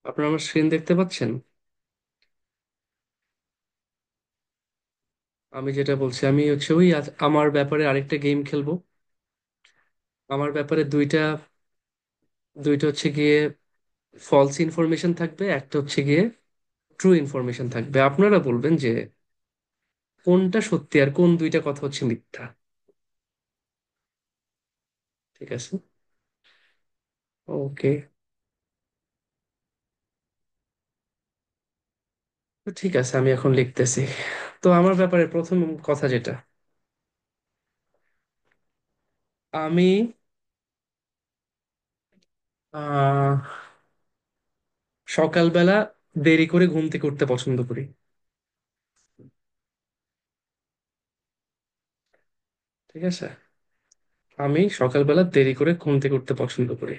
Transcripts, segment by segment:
আপনারা আমার স্ক্রিন দেখতে পাচ্ছেন? আমি যেটা বলছি, আমি হচ্ছে ওই আজ আমার ব্যাপারে আরেকটা গেম খেলবো। আমার ব্যাপারে দুইটা দুইটা হচ্ছে গিয়ে ফলস ইনফরমেশন থাকবে, একটা হচ্ছে গিয়ে ট্রু ইনফরমেশন থাকবে। আপনারা বলবেন যে কোনটা সত্যি আর কোন দুইটা কথা হচ্ছে মিথ্যা। ঠিক আছে? ওকে, তো ঠিক আছে, আমি এখন লিখতেছি। তো আমার ব্যাপারে প্রথম কথা যেটা, আমি আহ সকালবেলা দেরি করে ঘুম থেকে উঠতে পছন্দ করি। ঠিক আছে, আমি সকালবেলা দেরি করে ঘুম থেকে উঠতে পছন্দ করি।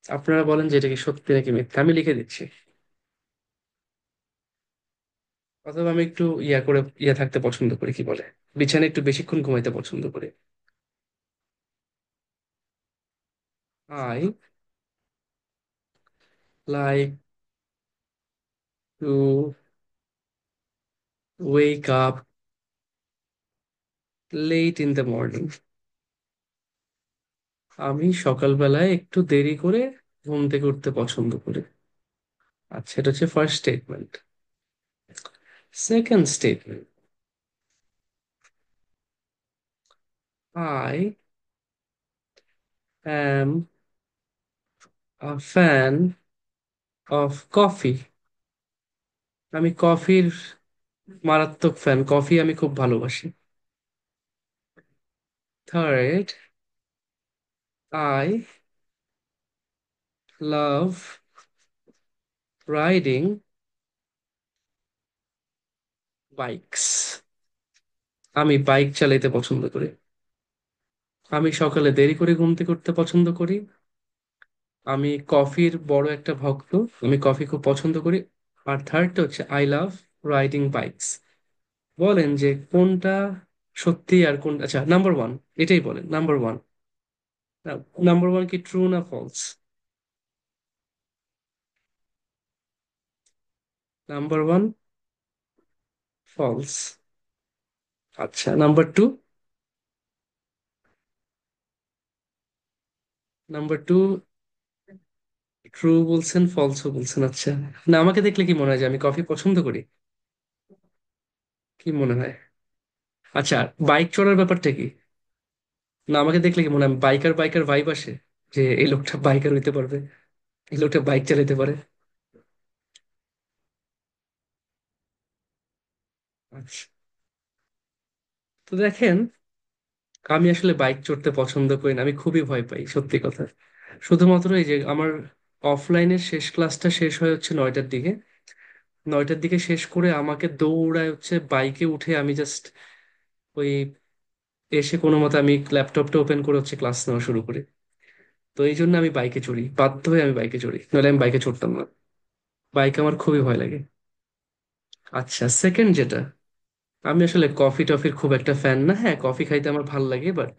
আপনারা বলেন যে এটা কি সত্যি নাকি মিথ্যা, আমি লিখে দিচ্ছি। অথবা আমি একটু ইয়া থাকতে পছন্দ করি, কি বলে, বিছানায় একটু বেশিক্ষণ ঘুমাইতে পছন্দ করি। I like to wake up late in the morning. আমি সকালবেলায় একটু দেরি করে ঘুম থেকে উঠতে পছন্দ করি। আচ্ছা, এটা হচ্ছে first statement. Second statement, I am a fan of coffee. আমি কফির মারাত্মক ফ্যান, কফি আমি খুব ভালোবাসি। Third, I love riding bikes. আমি বাইক চালাইতে পছন্দ করি। আমি সকালে দেরি করে ঘুম থেকে উঠতে পছন্দ করি। আমি কফির বড় একটা ভক্ত। আমি কফি খুব পছন্দ করি। আর থার্ডটা হচ্ছে আই লাভ রাইডিং বাইকস। বলেন যে কোনটা সত্যি আর কোন, আচ্ছা নাম্বার ওয়ান, এটাই বলেন নাম্বার ওয়ান। নাম্বার ওয়ান কি ট্রু না ফলস? Number one false. আচ্ছা, number two? Number two true বলছেন, ফলসও বলছেন। আচ্ছা, না আমাকে দেখলে কি মনে হয় যে আমি কফি পছন্দ করি? কি মনে হয়? আচ্ছা, বাইক চড়ার ব্যাপারটা কি? না আমাকে দেখলে কি মনে হয় বাইকার বাইকার ভাইব আসে, যে এই লোকটা বাইকার হইতে পারবে, এই লোকটা বাইক চালাতে পারে? আচ্ছা, তো দেখেন, আমি আসলে বাইক চড়তে পছন্দ করি না, আমি খুবই ভয় পাই সত্যি কথা। শুধুমাত্র এই যে আমার অফলাইনের শেষ ক্লাসটা শেষ হয়ে হচ্ছে 9টার দিকে, 9টার দিকে শেষ করে আমাকে দৌড়ায় হচ্ছে বাইকে উঠে আমি জাস্ট ওই এসে কোনো মতে আমি ল্যাপটপটা ওপেন করে হচ্ছে ক্লাস নেওয়া শুরু করি। তো এই জন্য আমি বাইকে চড়ি, বাধ্য হয়ে আমি বাইকে চড়ি, নাহলে আমি বাইকে চড়তাম না। বাইক আমার খুবই ভয় লাগে। আচ্ছা, সেকেন্ড যেটা, আমি আসলে কফি টফির খুব একটা ফ্যান না। হ্যাঁ, কফি খাইতে আমার ভাল লাগে, but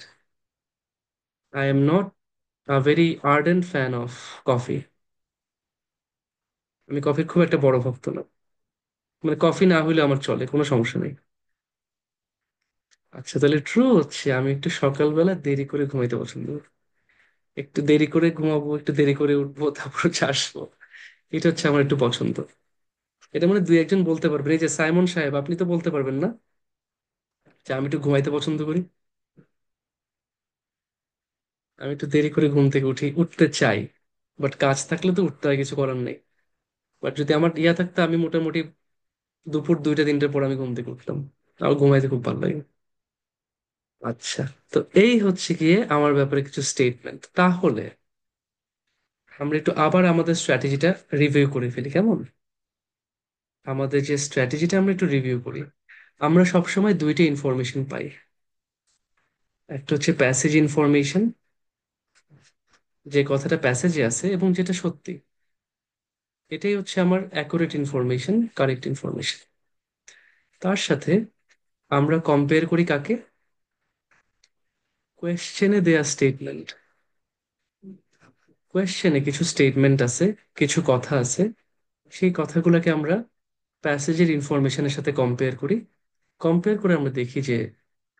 I am not a very ardent fan of coffee. আমি কফির খুব একটা বড় ভক্ত না। মানে কফি না হইলে আমার চলে, কোনো সমস্যা নেই। আচ্ছা, তাহলে ট্রু হচ্ছে আমি একটু সকালবেলা দেরি করে ঘুমাইতে পছন্দ করি। একটু দেরি করে ঘুমাবো, একটু দেরি করে উঠবো, তারপর হচ্ছে আসবো। এটা হচ্ছে আমার একটু পছন্দ। এটা মানে দুই একজন বলতে পারবেন, এই যে সাইমন সাহেব, আপনি তো বলতে পারবেন না যে আমি একটু ঘুমাইতে পছন্দ করি? আমি একটু দেরি করে ঘুম থেকে উঠতে চাই, বাট কাজ থাকলে তো উঠতে হয়, কিছু করার নেই। বাট যদি আমার ইয়া থাকতো, আমি মোটামুটি দুপুর 2টা 3টার পর আমি ঘুম থেকে উঠতাম। আমার ঘুমাইতে খুব ভালো লাগে। আচ্ছা, তো এই হচ্ছে গিয়ে আমার ব্যাপারে কিছু স্টেটমেন্ট। তাহলে আমরা একটু আবার আমাদের স্ট্র্যাটেজিটা রিভিউ করে ফেলি, কেমন? আমাদের যে স্ট্র্যাটেজিটা আমরা একটু রিভিউ করি। আমরা সবসময় দুইটা ইনফরমেশন পাই। একটা হচ্ছে প্যাসেজ ইনফরমেশন, যে কথাটা প্যাসেজে আছে এবং যেটা সত্যি, এটাই হচ্ছে আমার অ্যাকুরেট ইনফরমেশন, কারেক্ট ইনফরমেশন। তার সাথে আমরা কম্পেয়ার করি কাকে? কোয়েশ্চেনে দেয়া স্টেটমেন্ট। কোয়েশ্চেনে কিছু স্টেটমেন্ট আছে, কিছু কথা আছে, সেই কথাগুলোকে আমরা প্যাসেজের ইনফরমেশনের সাথে কম্পেয়ার করি। কম্পেয়ার করে আমরা দেখি যে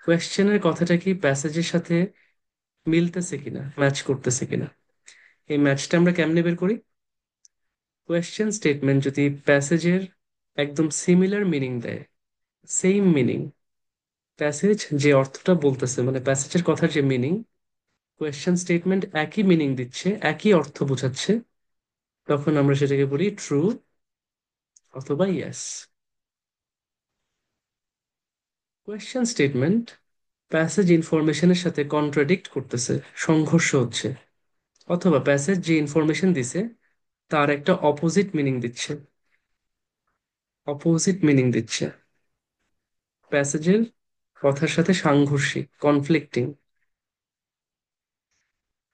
কোয়েশ্চেনের কথাটা কি প্যাসেজের সাথে মিলতেছে কিনা, ম্যাচ করতেছে কিনা। এই ম্যাচটা আমরা কেমনে বের করি? কোয়েশ্চেন স্টেটমেন্ট যদি প্যাসেজের একদম সিমিলার মিনিং দেয়, সেম মিনিং, প্যাসেজ যে অর্থটা বলতেছে মানে প্যাসেজের কথার যে মিনিং, কোয়েশ্চেন স্টেটমেন্ট একই মিনিং দিচ্ছে, একই অর্থ বোঝাচ্ছে, তখন আমরা সেটাকে বলি ট্রু অথবা ইয়েস। কোয়েশ্চেন স্টেটমেন্ট প্যাসেজ ইনফরমেশনের সাথে কন্ট্রাডিক্ট করতেছে, সংঘর্ষ হচ্ছে, অথবা প্যাসেজ যে ইনফরমেশন দিছে তার একটা অপোজিট মিনিং দিচ্ছে, অপোজিট মিনিং দিচ্ছে, প্যাসেজের কথার সাথে সাংঘর্ষিক, কনফ্লিক্টিং,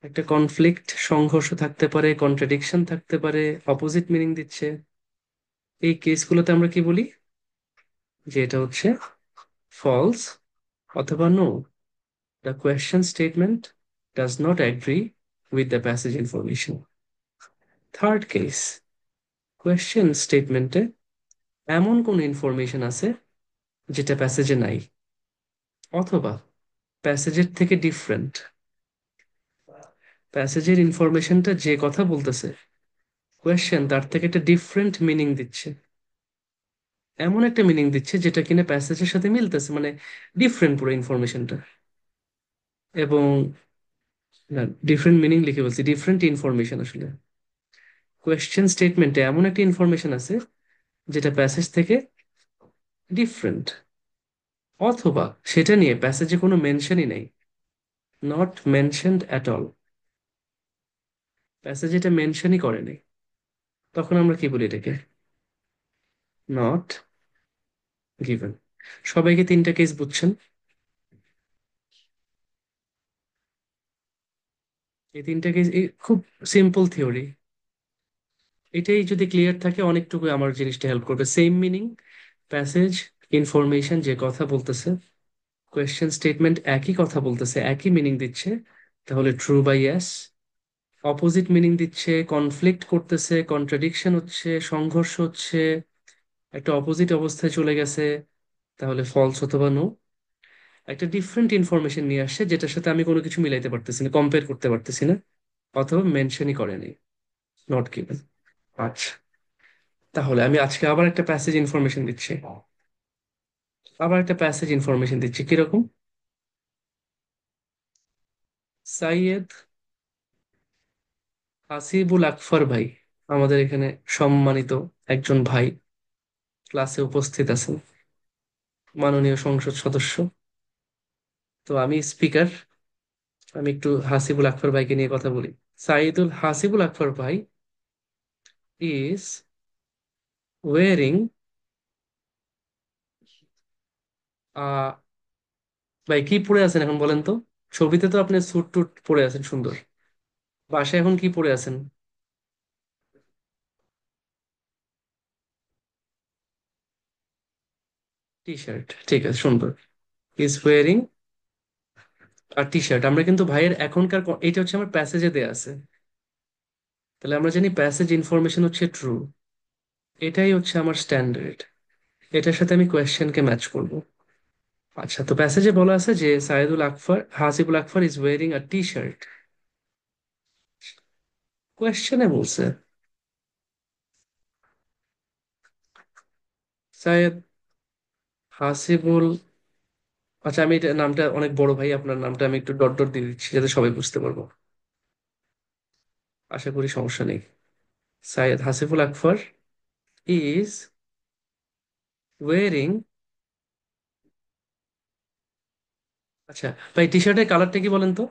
একটা কনফ্লিক্ট, সংঘর্ষ থাকতে পারে, কন্ট্রাডিকশন থাকতে পারে, অপোজিট মিনিং দিচ্ছে। এই কেসগুলোতে আমরা কি বলি? যে এটা হচ্ছে ফলস অথবা no, the question statement does not agree with the passage information. Third case, question স্টেটমেন্টে এমন কোন ইনফরমেশন আছে যেটা প্যাসেজে নাই, অথবা প্যাসেজের থেকে ডিফারেন্ট, প্যাসেজের ইনফরমেশনটা যে কথা বলতেছে কোয়েশ্চেন তার থেকে একটা ডিফারেন্ট মিনিং দিচ্ছে, এমন একটা মিনিং দিচ্ছে যেটা কিনা প্যাসেজের সাথে মিলতেছে, মানে ডিফারেন্ট পুরো ইনফরমেশনটা। এবং না, ডিফারেন্ট মিনিং লিখে বলছি, ডিফারেন্ট ইনফরমেশন আসলে। কোয়েশ্চেন স্টেটমেন্টে এমন একটা ইনফরমেশন আছে যেটা প্যাসেজ থেকে ডিফারেন্ট, অথবা সেটা নিয়ে প্যাসেজে কোনো মেনশনই নেই, not mentioned at all, passage এটা মেনশনই করে নাই, তখন আমরা কি বলি এটাকে? Not given. সবাইকে তিনটা কেস বুঝছেন? এই তিনটা কেস খুব সিম্পল থিওরি। এটাই যদি ক্লিয়ার থাকে অনেকটুকু আমার জিনিসটা হেল্প করবে। সেম মিনিং, প্যাসেজ ইনফরমেশন যে কথা বলতেছে, কোয়েশ্চেন স্টেটমেন্ট একই কথা বলতেছে, একই মিনিং দিচ্ছে, তাহলে ট্রু বা ইয়েস। অপোজিট মিনিং দিচ্ছে, কনফ্লিক্ট করতেছে, কন্ট্রাডিকশন হচ্ছে, সংঘর্ষ হচ্ছে, একটা অপোজিট অবস্থায় চলে গেছে, তাহলে ফলস অথবা নো। একটা ডিফারেন্ট ইনফরমেশন নিয়ে আসছে যেটার সাথে আমি কোনো কিছু মিলাইতে পারতেছি না, কম্পেয়ার করতে পারতেছি না, অথবা মেনশনই করেনি, নট গিভেন। আচ্ছা, তাহলে আমি আজকে আবার একটা প্যাসেজ ইনফরমেশন দিচ্ছি, আবার একটা প্যাসেজ ইনফরমেশন দিচ্ছি কিরকম। সাইয়েদ হাসিবুল আকফর ভাই, আমাদের এখানে সম্মানিত একজন ভাই, ক্লাসে উপস্থিত আছেন, মাননীয় সংসদ সদস্য। তো আমি স্পিকার, আমি একটু হাসিবুল আকফর ভাইকে নিয়ে কথা বলি। সাইদুল হাসিবুল আকফর ভাই ইজ ওয়েরিং, ভাই কি পরে আছেন এখন বলেন তো? ছবিতে তো আপনি স্যুট টুট পরে আছেন সুন্দর, বাসায় এখন কি পরে আছেন? টি শার্ট, ঠিক আছে, সুন্দর। ইজ ওয়েরিং আর টি শার্ট। আমরা কিন্তু ভাইয়ের এখনকার এটা হচ্ছে আমার প্যাসেজে দেয়া আছে, তাহলে আমরা জানি প্যাসেজ ইনফরমেশন হচ্ছে ট্রু, এটাই হচ্ছে আমার স্ট্যান্ডার্ড, এটার সাথে আমি কোয়েশ্চেনকে ম্যাচ করব। আচ্ছা, তো প্যাসেজে বলা আছে যে Saidul Akbar, Hasibul Akbar is wearing a T shirt. কোয়েশ্চেনে বলছে সাইদ হাসিবুল, আচ্ছা আমি নামটা অনেক বড় ভাই, আপনার নামটা আমি একটু ডট ডট দিয়ে দিচ্ছি যাতে সবাই বুঝতে পারবো, আশা করি সমস্যা নেই। সাইদ হাসিবুল আকবর ইজ ওয়েরিং, আচ্ছা ভাই টি শার্টের কালারটা কি বলেন তো?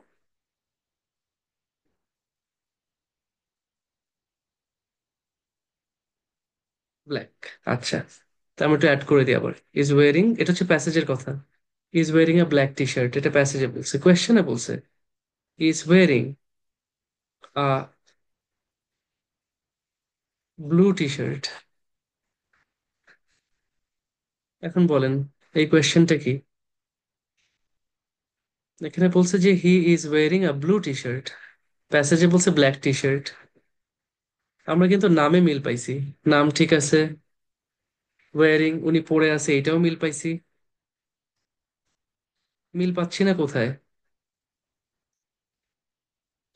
ব্ল্যাক। আচ্ছা, তা আমি একটু অ্যাড করে দিই আবার। ইজ ওয়েরিং, এটা হচ্ছে প্যাসেজের কথা, is wearing a black T shirt, এটা প্যাসেজে বলছে, কোয়েশ্চেনে বলছে is wearing a blue T shirt. এখন বলেন এই কোয়েশ্চেনটা কি? এখানে বলছে যে he is wearing a blue T shirt, প্যাসেজে বলছে ব্ল্যাক টি শার্ট। আমরা কিন্তু নামে মিল পাইছি। নাম ঠিক আছে, ওয়ারিং উনি পরে আছে এটাও মিল পাইছি। মিল পাচ্ছি না কোথায়?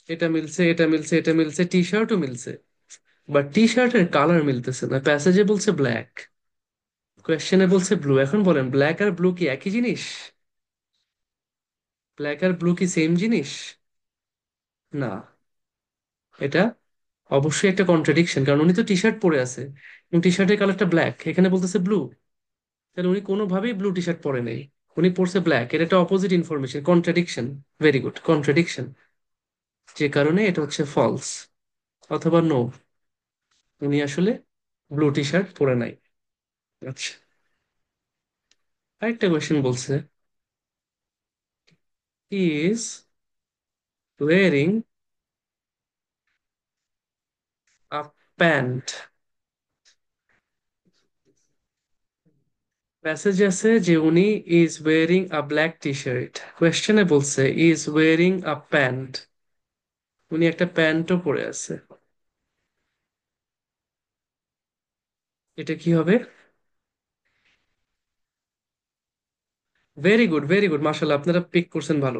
এটা মিলছে, এটা মিলছে, এটা মিলছে, টি শার্টও মিলছে, বাট টি শার্টের কালার মিলতেছে না। প্যাসেজে বলছে ব্ল্যাক, কোয়েশ্চেনে বলছে ব্লু। এখন বলেন ব্ল্যাক আর ব্লু কি একই জিনিস? ব্ল্যাক আর ব্লু কি সেম জিনিস? না। এটা অবশ্যই একটা কন্ট্রাডিকশন, কারণ উনি তো টি শার্ট পরে আছে এবং টি শার্টের কালারটা ব্ল্যাক, এখানে বলতেছে ব্লু। তাহলে উনি কোনোভাবেই ব্লু টি শার্ট পরে নেই, উনি পরছে ব্ল্যাক। এটা একটা opposite information, contradiction. Very good, contradiction. যে কারণে এটা হচ্ছে ফলস অথবা নো, উনি আসলে ব্লু টি শার্ট পরে নাই। আচ্ছা, আরেকটা কোয়েশ্চেন বলছে is wearing a pant. Message আছে যে উনি is wearing a black T shirt, কোয়েশ্চেনে বলছে ইজ ওয়ারিং আ প্যান্ট, উনি একটা প্যান্টও পরে আছে। এটা কি হবে? ভেরি গুড, ভেরি গুড, মাশাআল্লাহ, আপনারা পিক করছেন ভালো।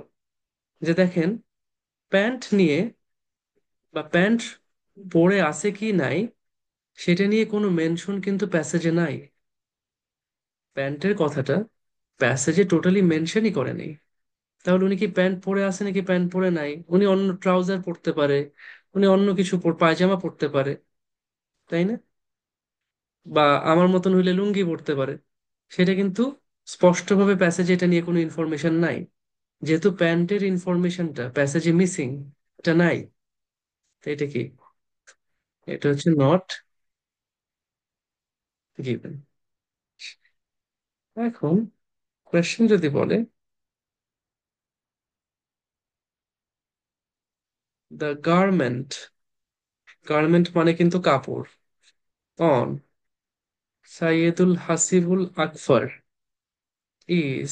যে দেখেন, প্যান্ট নিয়ে বা প্যান্ট পরে আছে কি নাই সেটা নিয়ে কোনো মেনশন কিন্তু প্যাসেজে নাই। প্যান্টের কথাটা প্যাসেজে টোটালি মেনশনই করেনি। তাহলে উনি কি প্যান্ট পরে আছে নাকি প্যান্ট পরে নাই? উনি অন্য ট্রাউজার পরতে পারে, উনি অন্য কিছু পায়জামা পরতে পারে, তাই না? বা আমার মতন হইলে লুঙ্গি পরতে পারে। সেটা কিন্তু স্পষ্টভাবে প্যাসেজে এটা নিয়ে কোনো ইনফরমেশন নাই। যেহেতু প্যান্টের ইনফরমেশনটা প্যাসেজে মিসিং, এটা নাই, তো এটা কি? এটা হচ্ছে নট গিভেন। এখন কোয়েশ্চেন যদি বলে দ্য গার্মেন্ট, গার্মেন্ট মানে কিন্তু কাপড়, on Saidul Hasibul Akbar is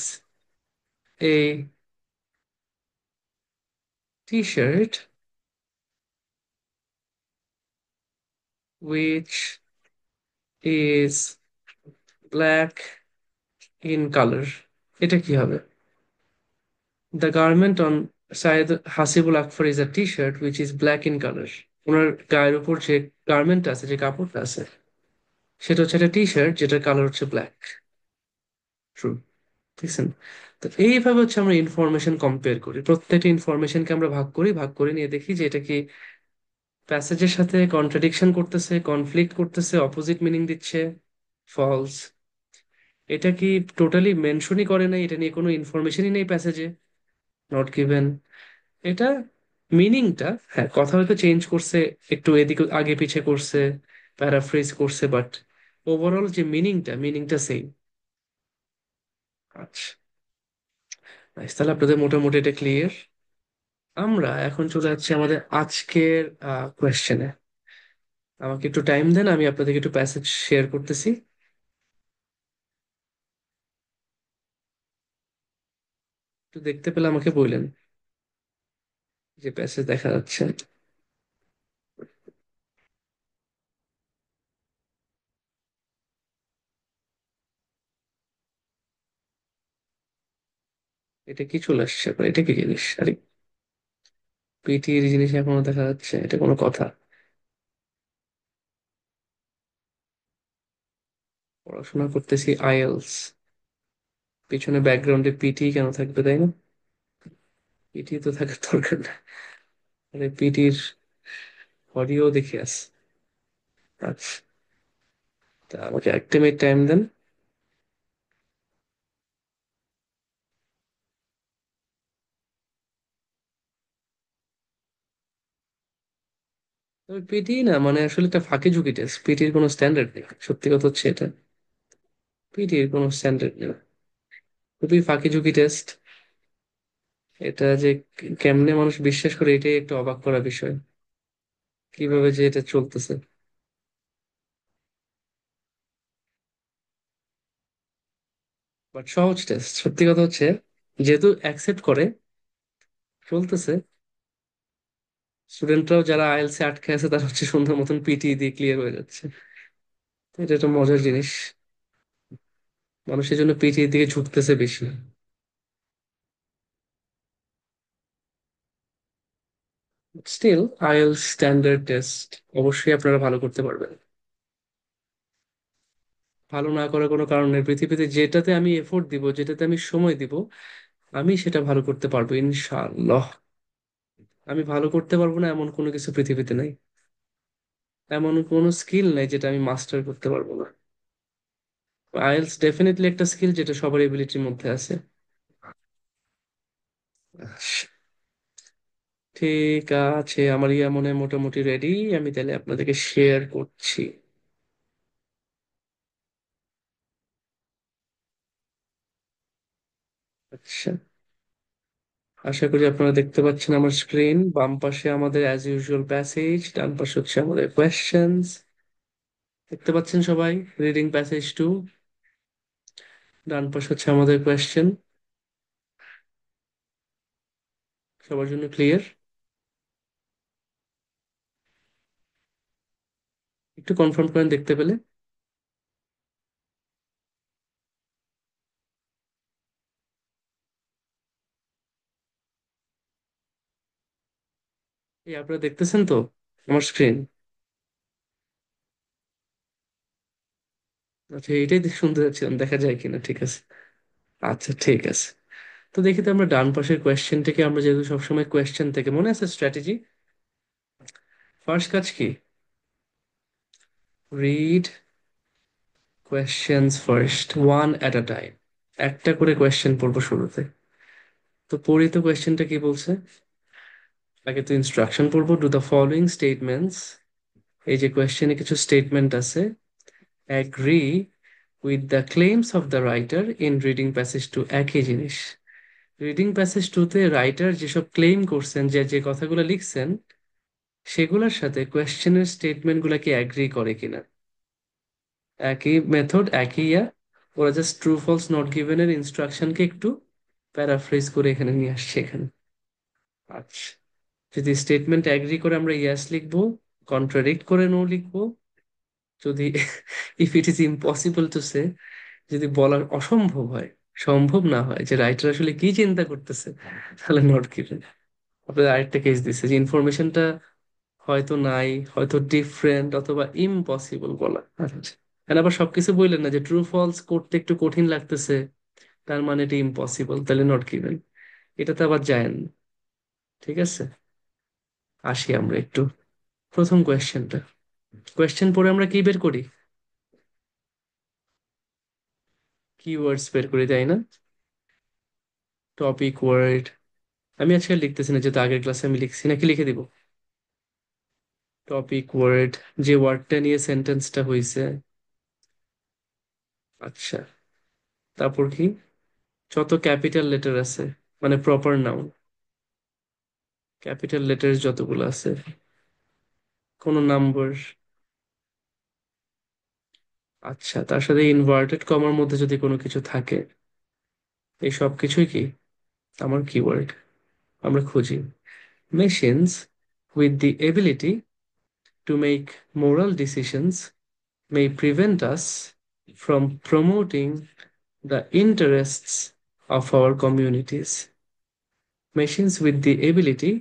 a T shirt which is black in color, এটা কি হবে? The garment on Syed Hasibul Akbar is a t-shirt which is black in color. ওনার গায়ের উপর যে গার্মেন্ট আছে, যে কাপড়টা আছে, সেটা হচ্ছে একটা টি শার্ট যেটার কালার হচ্ছে ব্ল্যাক। ট্রু। দেখছেন? তো এইভাবে হচ্ছে আমরা ইনফরমেশন কম্পেয়ার করি, প্রত্যেকটা ইনফরমেশনকে আমরা ভাগ করি, ভাগ করে নিয়ে দেখি যে এটা কি প্যাসেজের সাথে কন্ট্রাডিকশন করতেছে, কনফ্লিক্ট করতেছে, অপোজিট মিনিং দিচ্ছে, ফলস। এটা কি টোটালি মেনশনই করে নাই, এটা নিয়ে কোনো ইনফরমেশনই নেই প্যাসেজে, নট গিভেন। এটা মিনিংটা, হ্যাঁ কথা হয়তো চেঞ্জ করছে, একটু এদিকে আগে পিছে করছে, প্যারাফ্রেজ করছে, বাট ওভারঅল যে মিনিংটা সেম। আচ্ছা, nice, তাহলে আপনাদের মোটামুটি এটা ক্লিয়ার। আমরা এখন চলে যাচ্ছি আমাদের আজকের কোয়েশ্চেনে। আমাকে একটু টাইম দেন, আমি আপনাদেরকে একটু প্যাসেজ শেয়ার করতেছি। একটু দেখতে পেলে আমাকে বললেন যে প্যাসেজ দেখা যাচ্ছে। এটা কি চলে আসছে আবার? এটা কি জিনিস? আরে, পিটির জিনিস এখনো দেখা যাচ্ছে, এটা কোনো কথা? পড়াশোনা করতেছি আইএলস, পিছনে ব্যাকগ্রাউন্ডে পিটি কেন থাকবে, তাই না? পিটি তো থাকার দরকার না। আরে পিটির অডিও দেখে আস। আচ্ছা, তা আমাকে একটা মিনিট টাইম দেন। তবে পিটি না, মানে আসলে একটা ফাঁকি ঝুঁকি টেস্ট, পিটির কোনো স্ট্যান্ডার্ড নেই, সত্যি কথা হচ্ছে এটা। পিটির কোনো স্ট্যান্ডার্ড নেই, খুবই ফাঁকি ঝুঁকি টেস্ট। এটা যে কেমনে মানুষ বিশ্বাস করে, এটাই একটা অবাক করা বিষয়, কিভাবে যে এটা চলতেছে। বাট সহজ টেস্ট, সত্যি কথা হচ্ছে, যেহেতু অ্যাকসেপ্ট করে চলতেছে, স্টুডেন্টরাও যারা আইএলসে আটকে আছে তারা হচ্ছে সুন্দর মতন পিটি দিয়ে ক্লিয়ার হয়ে যাচ্ছে। তো এটা একটা মজার জিনিস। মানুষের জন্য পিটি দিকে ঝুঁকতেছে বেশি। স্টিল আইএলস স্ট্যান্ডার্ড টেস্ট অবশ্যই আপনারা ভালো করতে পারবেন। ভালো না করার কোনো কারণ নেই পৃথিবীতে, যেটাতে আমি এফোর্ট দিব, যেটাতে আমি সময় দিব, আমি সেটা ভালো করতে পারবো ইনশাআল্লাহ। আমি ভালো করতে পারবো না এমন কোনো কিছু পৃথিবীতে নাই। এমন কোনো স্কিল নাই যেটা আমি মাস্টার করতে পারবো না। আইএলস ডেফিনেটলি একটা স্কিল যেটা সবার এবিলিটির মধ্যে আছে। আচ্ছা, ঠিক আছে, আমার ইয়া মনে হয় মোটামুটি রেডি। আমি তাহলে আপনাদেরকে শেয়ার করছি। আচ্ছা, আশা করি আপনারা দেখতে পাচ্ছেন আমার স্ক্রিন। বাম পাশে আমাদের অ্যাজ ইউজুয়াল প্যাসেজ, ডান পাশে হচ্ছে আমাদের কোয়েশ্চেন্স। দেখতে পাচ্ছেন সবাই? রিডিং প্যাসেজ টু, ডান পাশে হচ্ছে আমাদের কোয়েশ্চেন। সবার জন্য ক্লিয়ার? একটু কনফার্ম করেন দেখতে পেলে। এই আপনারা দেখতেছেন তো আমার স্ক্রিন? আচ্ছা, এইটাই শুনতে যাচ্ছিলাম, দেখা যায় কিনা। ঠিক আছে, আচ্ছা ঠিক আছে। তো দেখি তো আমরা ডান পাশের কোয়েশ্চেন থেকে, আমরা যেহেতু সবসময় কোয়েশ্চেন থেকে মনে আছে স্ট্র্যাটেজি, ফার্স্ট কাজ কি? Read questions first, one at a time. একটা করে কোয়েশ্চেন পড়বো শুরুতে। তো পড়ি তো কোয়েশ্চেনটা কি বলছে। আগে তো ইনস্ট্রাকশন পড়বো, ডু দ্য ফলোইং স্টেটমেন্টস। এই যে কোয়েশ্চেনে কিছু স্টেটমেন্ট আছে। Agree with the claims of the writer in reading passage two, একই জিনিস। রিডিং প্যাসেজ টুতে রাইটার যেসব ক্লেম করছেন, যে যে কথাগুলো লিখছেন, সেগুলোর সাথে কোয়েশ্চেনের স্টেটমেন্ট গুলা কি অ্যাগ্রি করে কিনা। একই মেথড, একই ইয়া। ওরা just true false not given এর ইনস্ট্রাকশনকে একটু প্যারাফ্রেজ করে এখানে নিয়ে আসছে এখানে। আচ্ছা, যদি স্টেটমেন্ট অ্যাগ্রি করে আমরা ইয়েস লিখবো, কন্ট্রাডিক্ট করে নো লিখবো। যদি if it is impossible to say, যদি বলার অসম্ভব হয়, সম্ভব না হয় যে রাইটার আসলে কি চিন্তা করতেছে, তাহলে নট গিভেন। আপনাদের আরেকটা কেস দিচ্ছে যে ইনফরমেশনটা হয়তো নাই, হয়তো ডিফারেন্ট, অথবা ইম্পসিবল বলা। আচ্ছা, আর আবার সবকিছু বললেন না যে ট্রু ফলস করতে একটু কঠিন লাগতেছে, তার মানে এটা ইম্পসিবল, তাহলে নট গিভেন। এটা তো আবার যায় না। ঠিক আছে, আসি আমরা একটু প্রথম কোয়েশ্চেনটা। কোয়েশ্চেন পরে আমরা কি বের করি? কিওয়ার্ডস বের করি, তাই না? Topic word. আমি আজকে আর লিখতেছি না, যেহেতু আগের ক্লাসে আমি লিখছি, নাকি লিখে দিব? টপিক ওয়ার্ড, যে ওয়ার্ডটা নিয়ে সেন্টেন্সটা হয়েছে। আচ্ছা, তারপর কি? যত ক্যাপিটাল লেটার আছে, মানে প্রপার নাউন, ক্যাপিটাল লেটার যতগুলো আছে, কোনো নাম্বার। আচ্ছা, তার সাথে ইনভার্টেড কমার মধ্যে যদি কোনো কিছু থাকে, এই সব কিছুই কি আমার কিওয়ার্ড। আমরা খুঁজি machines with the ability to make moral decisions may prevent us from promoting the interests of our communities. Machines with the ability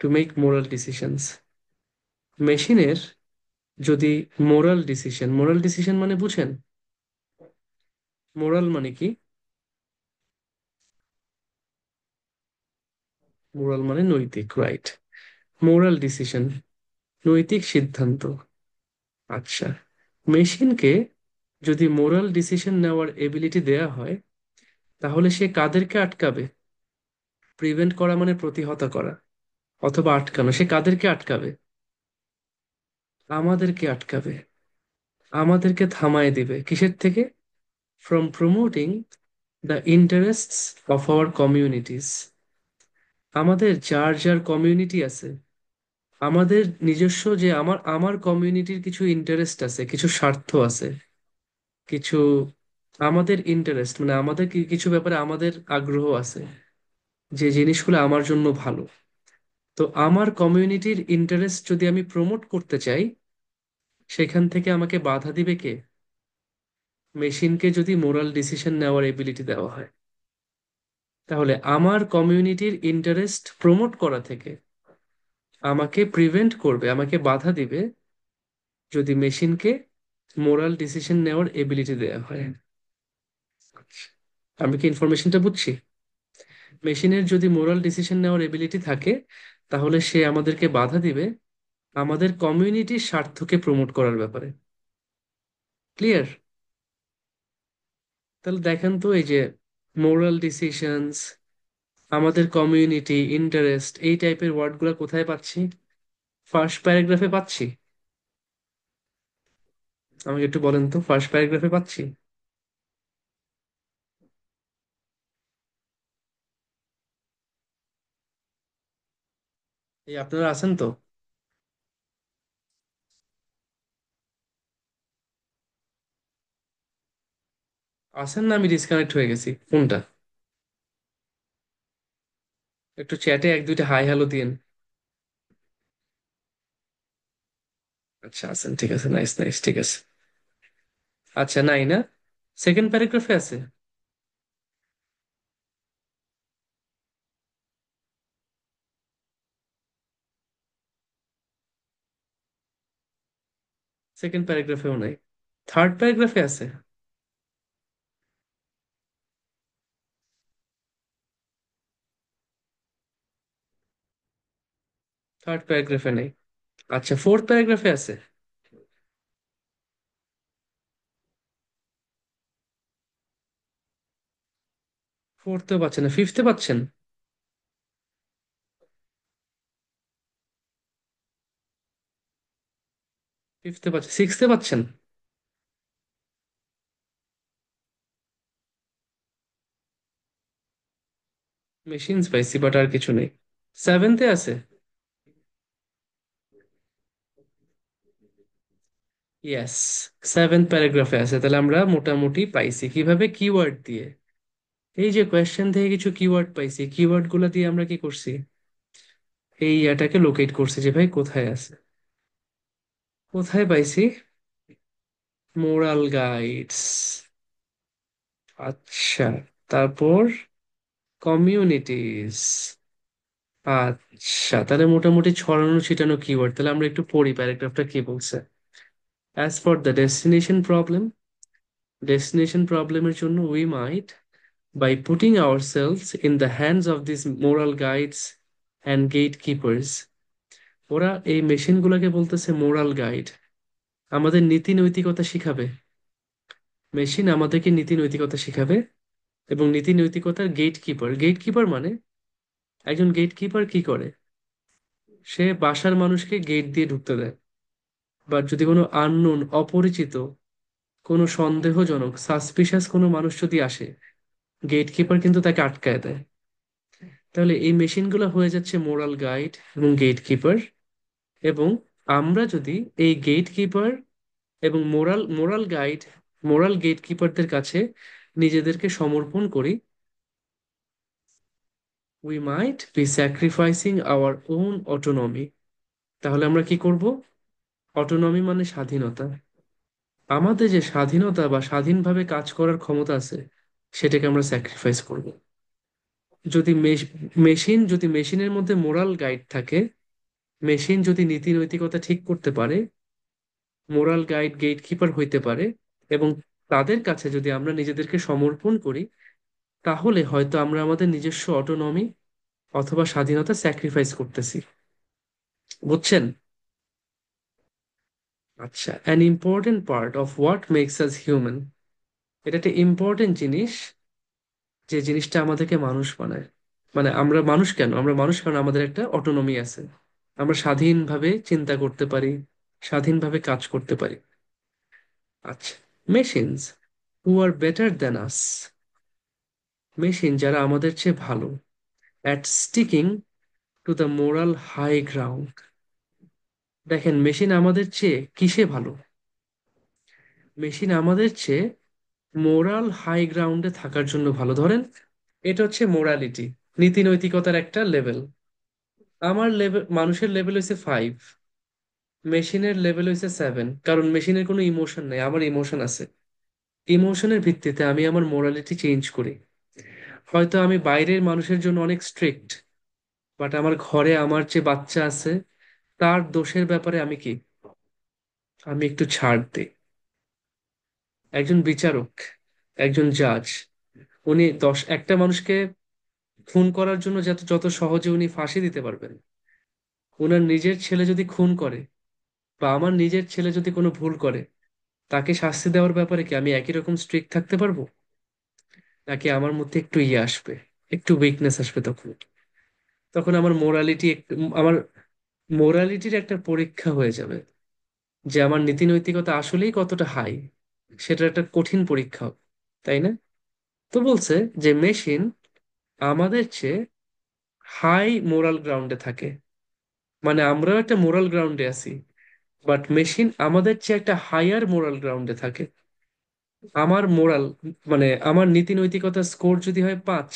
to make moral decisions. মেশিনের যদি মোরাল ডিসিশন মানে বুঝেন? মোরাল মানে কি? মোরাল মানে নৈতিক, রাইট। মোরাল ডিসিশন, নৈতিক সিদ্ধান্ত। আচ্ছা, মেশিনকে যদি মোরাল ডিসিশন নেওয়ার এবিলিটি দেয়া হয়, তাহলে সে কাদেরকে আটকাবে? প্রিভেন্ট করা মানে প্রতিহত করা, অথবা আটকানো। সে কাদেরকে আটকাবে? আমাদেরকে আটকাবে। আমাদেরকে থামায় দিবে কিসের থেকে? From promoting the interests of our communities. আমাদের যার যার কমিউনিটি আছে, আমাদের নিজস্ব, যে আমার আমার কমিউনিটির কিছু ইন্টারেস্ট আছে, কিছু স্বার্থ আছে, কিছু আমাদের ইন্টারেস্ট, মানে আমাদের কিছু ব্যাপারে আমাদের আগ্রহ আছে, যে জিনিসগুলো আমার জন্য ভালো, তো আমার কমিউনিটির ইন্টারেস্ট যদি আমি প্রমোট করতে চাই, সেখান থেকে আমাকে বাধা দিবে কে? মেশিনকে যদি মোরাল ডিসিশন নেওয়ার এবিলিটি দেওয়া হয়, তাহলে আমার কমিউনিটির ইন্টারেস্ট প্রমোট করা থেকে আমাকে প্রিভেন্ট করবে, আমাকে বাধা দিবে, যদি মেশিনকে মোরাল ডিসিশন নেওয়ার এবিলিটি দেওয়া হয়। আমি কি ইনফরমেশনটা বুঝছি? মেশিনের যদি মোরাল ডিসিশন নেওয়ার এবিলিটি থাকে, তাহলে সে আমাদেরকে বাধা দিবে আমাদের কমিউনিটির স্বার্থকে প্রমোট করার ব্যাপারে। ক্লিয়ার? তাহলে দেখেন তো, এই যে মোরাল ডিসিশনস, আমাদের কমিউনিটি ইন্টারেস্ট, এই টাইপের ওয়ার্ডগুলো কোথায় পাচ্ছি? ফার্স্ট প্যারাগ্রাফে পাচ্ছি। আমাকে একটু বলেন তো, ফার্স্ট প্যারাগ্রাফে পাচ্ছি? এই আপনারা আছেন তো? আছেন না? আমি ডিসকানেক্ট হয়ে গেছি কোনটা? একটু চ্যাটে এক দুইটা হাই হ্যালো দিয়েন। আচ্ছা, আছেন, ঠিক আছে, নাইস নাইস, ঠিক আছে। আচ্ছা, নাই না? সেকেন্ড প্যারাগ্রাফে আছে। সেকেন্ড প্যারাগ্রাফেও নাই। থার্ড প্যারাগ্রাফে আছে। থার্ড প্যারাগ্রাফে নেই। আচ্ছা, ফোর্থ প্যারাগ্রাফে আছে। ফোর্থে পাচ্ছেন না, ফিফথে পাচ্ছেন? ফিফথে পাচ্ছেন, সিক্সথে পাচ্ছেন? মেশিনস পাইছি, বাট আর কিছু নেই। সেভেন্থে আছে। ইয়েস, সেভেন্থ প্যারাগ্রাফে আছে। তাহলে আমরা মোটামুটি পাইছি কিভাবে? কিওয়ার্ড দিয়ে। এই যে কোয়েশ্চেন থেকে কিছু কিওয়ার্ড পাইছি, কিওয়ার্ড গুলা দিয়ে আমরা কি করছি? এই ইয়াটাকে লোকেট করছি যে ভাই কোথায় আছে। কোথায় পাইছি? Moral guides. আচ্ছা, তারপর কমিউনিটিস। আচ্ছা, তাহলে মোটামুটি ছড়ানো ছিটানো কিওয়ার্ড। তাহলে আমরা একটু পড়ি প্যারাগ্রাফটা কি বলছে। As for the destination problem, destination প্রবলেমের জন্য we might, by putting ourselves in the hands of these moral guides and gatekeepers. ওরা এই মেশিনগুলোকে বলতেছে মোরাল গাইড, আমাদের নীতি নৈতিকতা শিখাবে। মেশিন আমাদেরকে নীতি নৈতিকতা শিখাবে, এবং নীতি নৈতিকতার গেট কিপার। গেট কিপার মানে, একজন গেট কিপার কি করে? সে বাসার মানুষকে গেট দিয়ে ঢুকতে দেয়, বা যদি কোনো আননোন, অপরিচিত, কোনো সন্দেহজনক, সাসপিশাস কোনো মানুষ যদি আসে, গেট কিপার কিন্তু তাকে আটকায় দেয়। তাহলে এই মেশিনগুলো হয়ে যাচ্ছে মোরাল গাইড এবং গেট কিপার। এবং আমরা যদি এই গেট কিপার এবং মোরাল মোরাল গাইড, মোরাল গেট কিপারদের কাছে নিজেদেরকে সমর্পণ করি, we might be sacrificing our own autonomy. তাহলে আমরা কি করব? অটোনমি মানে স্বাধীনতা। আমাদের যে স্বাধীনতা বা স্বাধীনভাবে কাজ করার ক্ষমতা আছে, সেটাকে আমরা স্যাক্রিফাইস করব। যদি মেশিন, যদি মেশিনের মধ্যে মোরাল গাইড থাকে, মেশিন যদি নীতি নৈতিকতা ঠিক করতে পারে, মোরাল গাইড গেট কিপার হইতে পারে, এবং তাদের কাছে যদি আমরা নিজেদেরকে সমর্পণ করি, তাহলে হয়তো আমরা আমাদের নিজস্ব অটোনমি অথবা স্বাধীনতা স্যাক্রিফাইস করতেছি। বুঝছেন? আচ্ছা, an important part of what makes us human, এটা একটা ইম্পর্টেন্ট জিনিস, যে জিনিসটা আমাদেরকে মানুষ বানায়। মানে আমরা মানুষ কেন? আমরা মানুষ কারণ আমাদের একটা অটোনমি আছে। আমরা স্বাধীনভাবে চিন্তা করতে পারি, স্বাধীনভাবে কাজ করতে পারি। আচ্ছা, machines who are better than us, machine যারা আমাদের চেয়ে ভালো, at sticking to the moral high ground. দেখেন, মেশিন আমাদের চেয়ে কিসে ভালো? মেশিন আমাদের চেয়ে মোরাল হাই গ্রাউন্ডে থাকার জন্য ভালো। ধরেন, এটা হচ্ছে মোরালিটি, নীতি নৈতিকতার একটা লেভেল। আমার লেভেল, মানুষের লেভেল হয়েছে 5, মেশিনের লেভেল হয়েছে 7। কারণ মেশিনের কোনো ইমোশন নেই, আমার ইমোশন আছে। ইমোশনের ভিত্তিতে আমি আমার মোরালিটি চেঞ্জ করি। হয়তো আমি বাইরের মানুষের জন্য অনেক স্ট্রিক্ট, বাট আমার ঘরে আমার যে বাচ্চা আছে তার দোষের ব্যাপারে আমি কি, আমি একটু ছাড় দিই। একজন বিচারক, একজন জাজ, উনি একটা মানুষকে খুন করার জন্য যত যত সহজে উনি ফাঁসি দিতে পারবেন, ওনার নিজের ছেলে যদি খুন করে বা আমার নিজের ছেলে যদি কোনো ভুল করে, তাকে শাস্তি দেওয়ার ব্যাপারে কি আমি একই রকম স্ট্রিক্ট থাকতে পারবো? নাকি আমার মধ্যে একটু ইয়ে আসবে, একটু উইকনেস আসবে? তখন তখন আমার মোরালিটি একটু, আমার মোরালিটির একটা পরীক্ষা হয়ে যাবে, যে আমার নীতি নৈতিকতা আসলেই কতটা হাই, সেটার একটা কঠিন পরীক্ষা হবে, তাই না? তো বলছে যে মেশিন আমাদের চেয়ে হাই মোরাল গ্রাউন্ডে থাকে, মানে আমরাও একটা মোরাল গ্রাউন্ডে আছি, বাট মেশিন আমাদের চেয়ে একটা হায়ার মোরাল গ্রাউন্ডে থাকে। আমার মোরাল, মানে আমার নীতি নৈতিকতার স্কোর যদি হয় 5,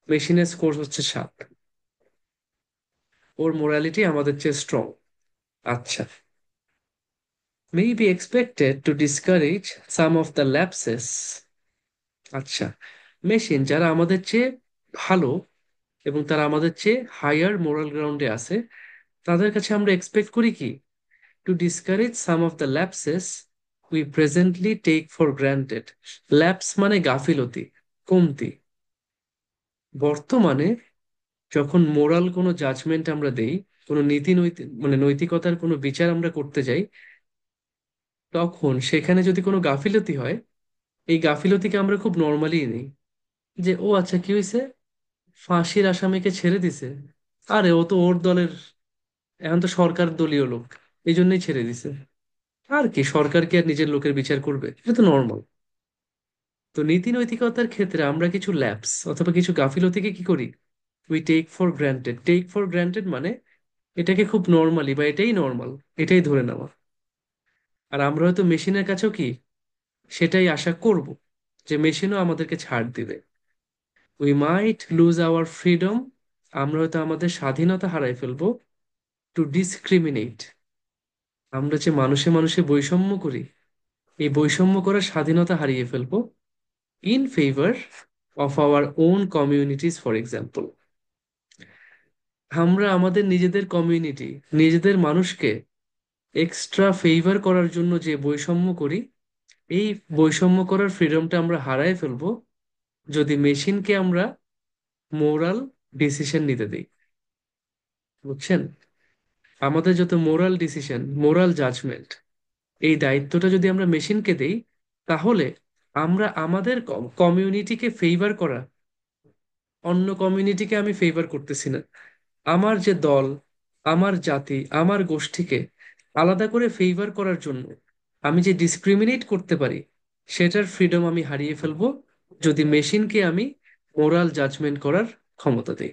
মেশিনের স্কোর হচ্ছে 7। ওর মোরালিটি আমাদের চেয়ে স্ট্রং। আচ্ছা, may be expected to discourage some of the lapses. আচ্ছা, মেশিন যারা আমাদের চেয়ে ভালো এবং তারা আমাদের চেয়ে হায়ার মোরাল গ্রাউন্ডে আছে, তাদের কাছে আমরা এক্সপেক্ট করি কি, to discourage some of the lapses we presently take for granted. Lapse মানে গাফিলতি, কমতি। বর্তমানে যখন মোরাল কোনো জাজমেন্ট আমরা দেই, কোনো নীতি নৈতিক মানে নৈতিকতার কোনো বিচার আমরা করতে যাই, তখন সেখানে যদি কোনো গাফিলতি হয়, এই গাফিলতিকে আমরা খুব নর্মালি নিই। যে ও আচ্ছা, কি হয়েছে, ফাঁসির আসামিকে ছেড়ে দিছে, আরে ও তো ওর দলের, এখন তো সরকার দলীয় লোক, এই জন্যই ছেড়ে দিছে। আর কি, সরকার কি আর নিজের লোকের বিচার করবে? এটা তো নর্মাল। তো নীতি নৈতিকতার ক্ষেত্রে আমরা কিছু ল্যাপস অথবা কিছু গাফিলতিকে কি করি, we take for granted. Take for granted মানে এটাকে খুব নর্মালি, বা এটাই নর্মাল, এটাই ধরে নেওয়া। আর আমরা হয়তো মেশিনের কাছেও কি সেটাই আশা করব, যে মেশিনও আমাদেরকে ছাড় দিবে। We might lose our freedom, আমরা হয়তো আমাদের স্বাধীনতা হারাই ফেলবো। টু ডিসক্রিমিনেট, আমরা যে মানুষে মানুষে বৈষম্য করি, এই বৈষম্য করার স্বাধীনতা হারিয়ে ফেলবো, in favour of our own communities for example. আমরা আমাদের নিজেদের কমিউনিটি, নিজেদের মানুষকে এক্সট্রা ফেভার করার জন্য যে বৈষম্য করি, এই বৈষম্য করার ফ্রিডমটা আমরা হারায় ফেলবো যদি মেশিনকে আমরা মোরাল ডিসিশন নিতে দিই। বুঝছেন? আমাদের যত মোরাল ডিসিশন, মোরাল জাজমেন্ট, এই দায়িত্বটা যদি আমরা মেশিনকে দেই, তাহলে আমরা আমাদের কমিউনিটিকে ফেভার করা, অন্য কমিউনিটিকে আমি ফেভার করতেছি না, আমার যে দল, আমার জাতি, আমার গোষ্ঠীকে আলাদা করে ফেভার করার জন্য আমি যে ডিসক্রিমিনেট করতে পারি, সেটার ফ্রিডম আমি হারিয়ে ফেলবো যদি মেশিনকে আমি মোরাল জাজমেন্ট করার ক্ষমতা দিই।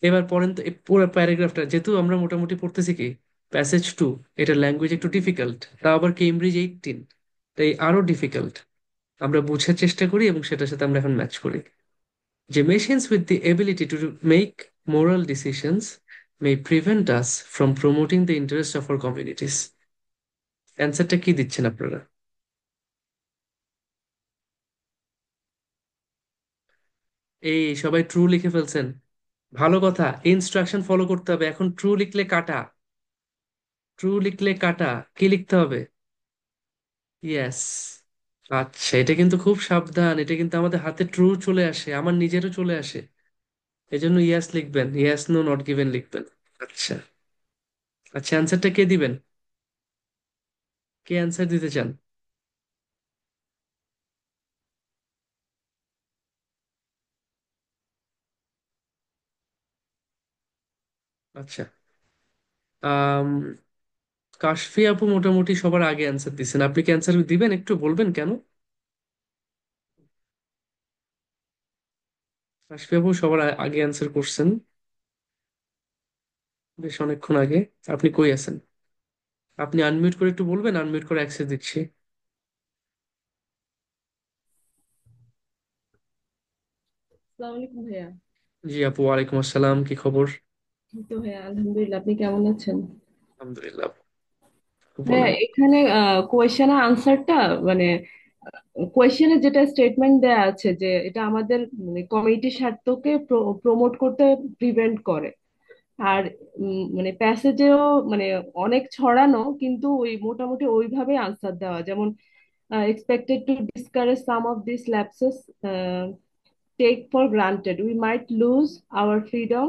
এবার পড়েন তো এই পুরো প্যারাগ্রাফটা, যেহেতু আমরা মোটামুটি পড়তেছি কি প্যাসেজ 2, এটা ল্যাঙ্গুয়েজ একটু ডিফিকাল্ট, তা আবার কেমব্রিজ 18, তাই আরো ডিফিকাল্ট। আমরা বোঝার চেষ্টা করি এবং সেটার সাথে আমরা এখন ম্যাচ করি। যে machines with the ability to make moral decisions May prevent us from promoting the interest of our communities. অ্যান্সারটা কি দিচ্ছেন আপনারা? এই সবাই ট্রু লিখে ফেলছেন, ভালো কথা। ইনস্ট্রাকশন ফলো করতে হবে, এখন ট্রু লিখলে কাটা, ট্রু লিখলে কাটা, কি লিখতে হবে? ইয়েস। আচ্ছা, এটা কিন্তু খুব সাবধান, এটা কিন্তু আমাদের হাতে ট্রু চলে আসে, আমার নিজেরও চলে আসে। এই জন্য ইয়াস লিখবেন, ইয়াস নো নট গিভেন লিখবেন। আচ্ছা, আচ্ছা, অ্যান্সারটা কে দিবেন? কে অ্যান্সার দিতে চান? আচ্ছা, আম কাশফি আপু মোটামুটি সবার আগে অ্যান্সার দিচ্ছেন, আপনি কি অ্যান্সার দিবেন, একটু বলবেন কেন? কাশফি আপু সবার আগে অ্যান্সার করছেন, বেশ অনেকক্ষণ আগে। আপনি কই আছেন? আপনি আনমিউট করে একটু বলবেন, আনমিউট করে অ্যাক্সেস দিচ্ছি। আসসালামু আলাইকুম ভাইয়া। জি আপু, ওয়ালাইকুম আসসালাম, কি খবর? এই তো হ্যাঁ, আলহামদুলিল্লাহ। আপনি কেমন আছেন? আলহামদুলিল্লাহ। হ্যাঁ, বলেন। এখানে কোয়েশ্চেন আনসারটা মানে কোয়েশ্চেনে যেটা স্টেটমেন্ট দেয়া আছে যে এটা আমাদের মানে কমিউনিটির স্বার্থকে প্রমোট করতে প্রিভেন্ট করে। আর মানে প্যাসেজেও মানে অনেক ছড়ানো, কিন্তু ওই মোটামুটি ওইভাবে আনসার দেওয়া, যেমন expected to discourage some of these lapses, take for granted. We might lose our freedom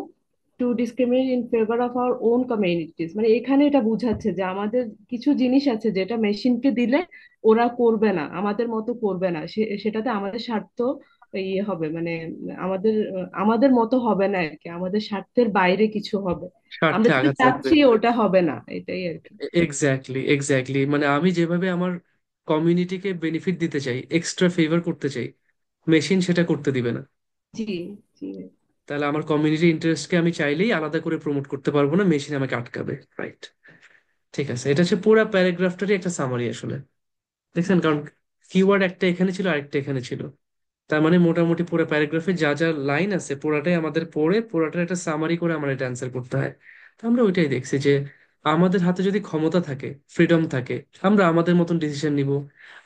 to discriminate in favor of our own communities. মানে এখানে এটা বোঝাচ্ছে যে আমাদের কিছু জিনিস আছে যেটা মেশিনকে দিলে ওরা করবে না, আমাদের মতো করবে না, সেটাতে আমাদের স্বার্থ ইয়ে হবে, মানে আমাদের মতো হবে না আর কি, আমাদের স্বার্থের বাইরে কিছু হবে। আমরা স্বার্থে যেটা আঘাত লাগবে। চাচ্ছি ওটা হবে না, এটাই আর কি। এক্স্যাক্টলি, এক্স্যাক্টলি, মানে আমি যেভাবে আমার কমিউনিটিকে বেনিফিট দিতে চাই, এক্সট্রা ফেভার করতে চাই, মেশিন সেটা করতে দিবে না। জি, জি। তাহলে আমার কমিউনিটি ইন্টারেস্টকে আমি চাইলেই আলাদা করে প্রমোট করতে পারবো না, মেশিন আমাকে আটকাবে। রাইট। ঠিক আছে, এটা হচ্ছে পুরো প্যারাগ্রাফটারই একটা সামারি আসলে। দেখছেন, কারণ কিওয়ার্ড একটা এখানে ছিল, আরেকটা এখানে ছিল। তার মানে মোটামুটি পুরো প্যারাগ্রাফে যা যা লাইন আছে পুরাটাই আমাদের পড়ে পুরাটার একটা সামারি করে আমার এটা অ্যান্সার করতে হয়। তো আমরা ওইটাই দেখছি যে আমাদের হাতে যদি ক্ষমতা থাকে, ফ্রিডম থাকে, আমরা আমাদের মতন ডিসিশন নিব।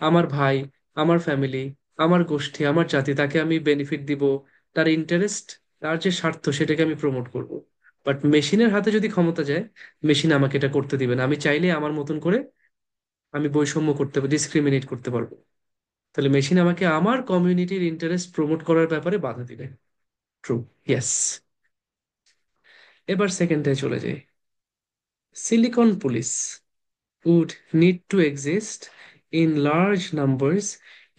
আমার ভাই, আমার ফ্যামিলি, আমার গোষ্ঠী, আমার জাতি, তাকে আমি বেনিফিট দিব। তার ইন্টারেস্ট, তার যে স্বার্থ সেটাকে আমি প্রমোট করব। বাট মেশিনের হাতে যদি ক্ষমতা যায়, মেশিন আমাকে এটা করতে দিবে না। আমি চাইলে আমার মতন করে আমি বৈষম্য করতে পারবো, ডিসক্রিমিনেট করতে পারবো। তাহলে মেশিন আমাকে আমার কমিউনিটির ইন্টারেস্ট প্রমোট করার ব্যাপারে বাধা দিবে। ট্রু। ইয়েস। এবার সেকেন্ডে চলে যাই। Silicon police would need to exist in large numbers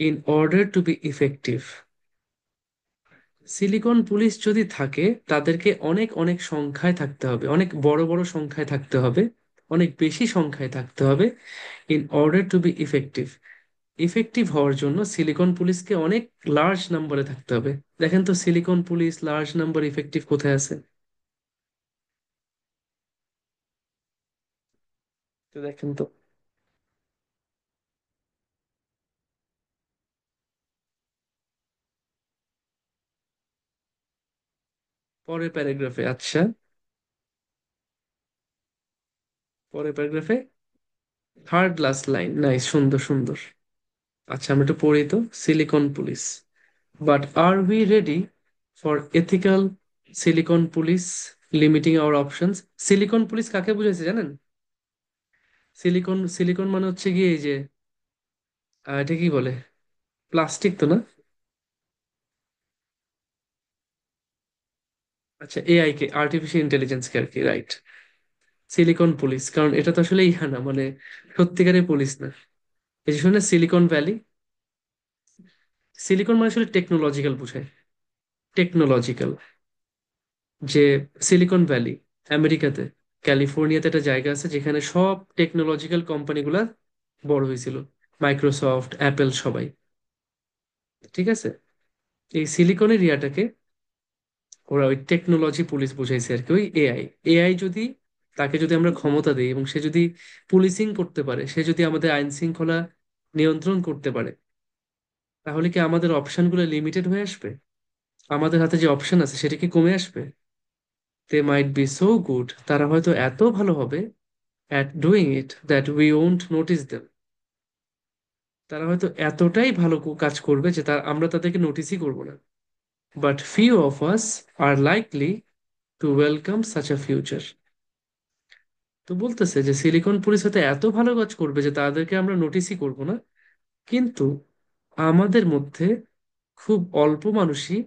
in order to be effective. Silicon police যদি থাকে, তাদেরকে অনেক অনেক সংখ্যায় থাকতে হবে, অনেক বড় বড় সংখ্যায় থাকতে হবে, অনেক বেশি সংখ্যায় থাকতে হবে। In order to be effective, effective হওয়ার জন্য সিলিকন পুলিশকে অনেক লার্জ নাম্বারে থাকতে হবে। দেখেন তো silicon police large number effective কোথায় আছে? তো দেখেন তো পরের প্যারাগ্রাফে। আচ্ছা, পরের প্যারাগ্রাফে থার্ড লাস্ট লাইন, নাই, সুন্দর সুন্দর। আচ্ছা, আমরা একটু পড়ি তো। Silicon police, but are we ready for ethical silicon police limiting our options? Silicon police কাকে বুঝাইছে জানেন? সিলিকন, সিলিকন মানে হচ্ছে গিয়ে এই যে এটা কি বলে, প্লাস্টিক তো না? আচ্ছা, এআই কে, আর্টিফিশিয়াল ইন্টেলিজেন্স কে আর কি, রাইট। সিলিকন পুলিশ, কারণ এটা তো আসলে ইহা না, মানে সত্যিকারের পুলিশ না। এই যে শুনে সিলিকন ভ্যালি, সিলিকন মানে আসলে টেকনোলজিক্যাল বুঝায়। টেকনোলজিক্যাল, যে সিলিকন ভ্যালি আমেরিকাতে, ক্যালিফোর্নিয়াতে একটা জায়গা আছে যেখানে সব টেকনোলজিক্যাল কোম্পানিগুলা বড় হয়েছিল। মাইক্রোসফট, অ্যাপেল, সবাই। ঠিক আছে, এই সিলিকন এরিয়াটাকে ওরা ওই টেকনোলজি পুলিশ বুঝাইছে আর কি, ওই এআই। এআই যদি, তাকে যদি আমরা ক্ষমতা দিই এবং সে যদি পুলিশিং করতে পারে, সে যদি আমাদের আইন শৃঙ্খলা নিয়ন্ত্রণ করতে পারে, তাহলে কি আমাদের অপশনগুলো লিমিটেড হয়ে আসবে? আমাদের হাতে যে অপশন আছে সেটা কি কমে আসবে? দে মাইট বি সো গুড, তারা হয়তো এত ভালো হবে at doing it that we won't notice them. তারা হয়তো এতটাই ভালো কাজ করবে যে তার আমরা তাদেরকে নোটিসই করব না। But few of us are likely to welcome such a future. তো বলতেছে যে সিলিকন পুলিশ হয়তো এত ভালো কাজ করবে যে তাদেরকে আমরা নোটিসই করব না, কিন্তু আমাদের মধ্যে খুব অল্প মানুষই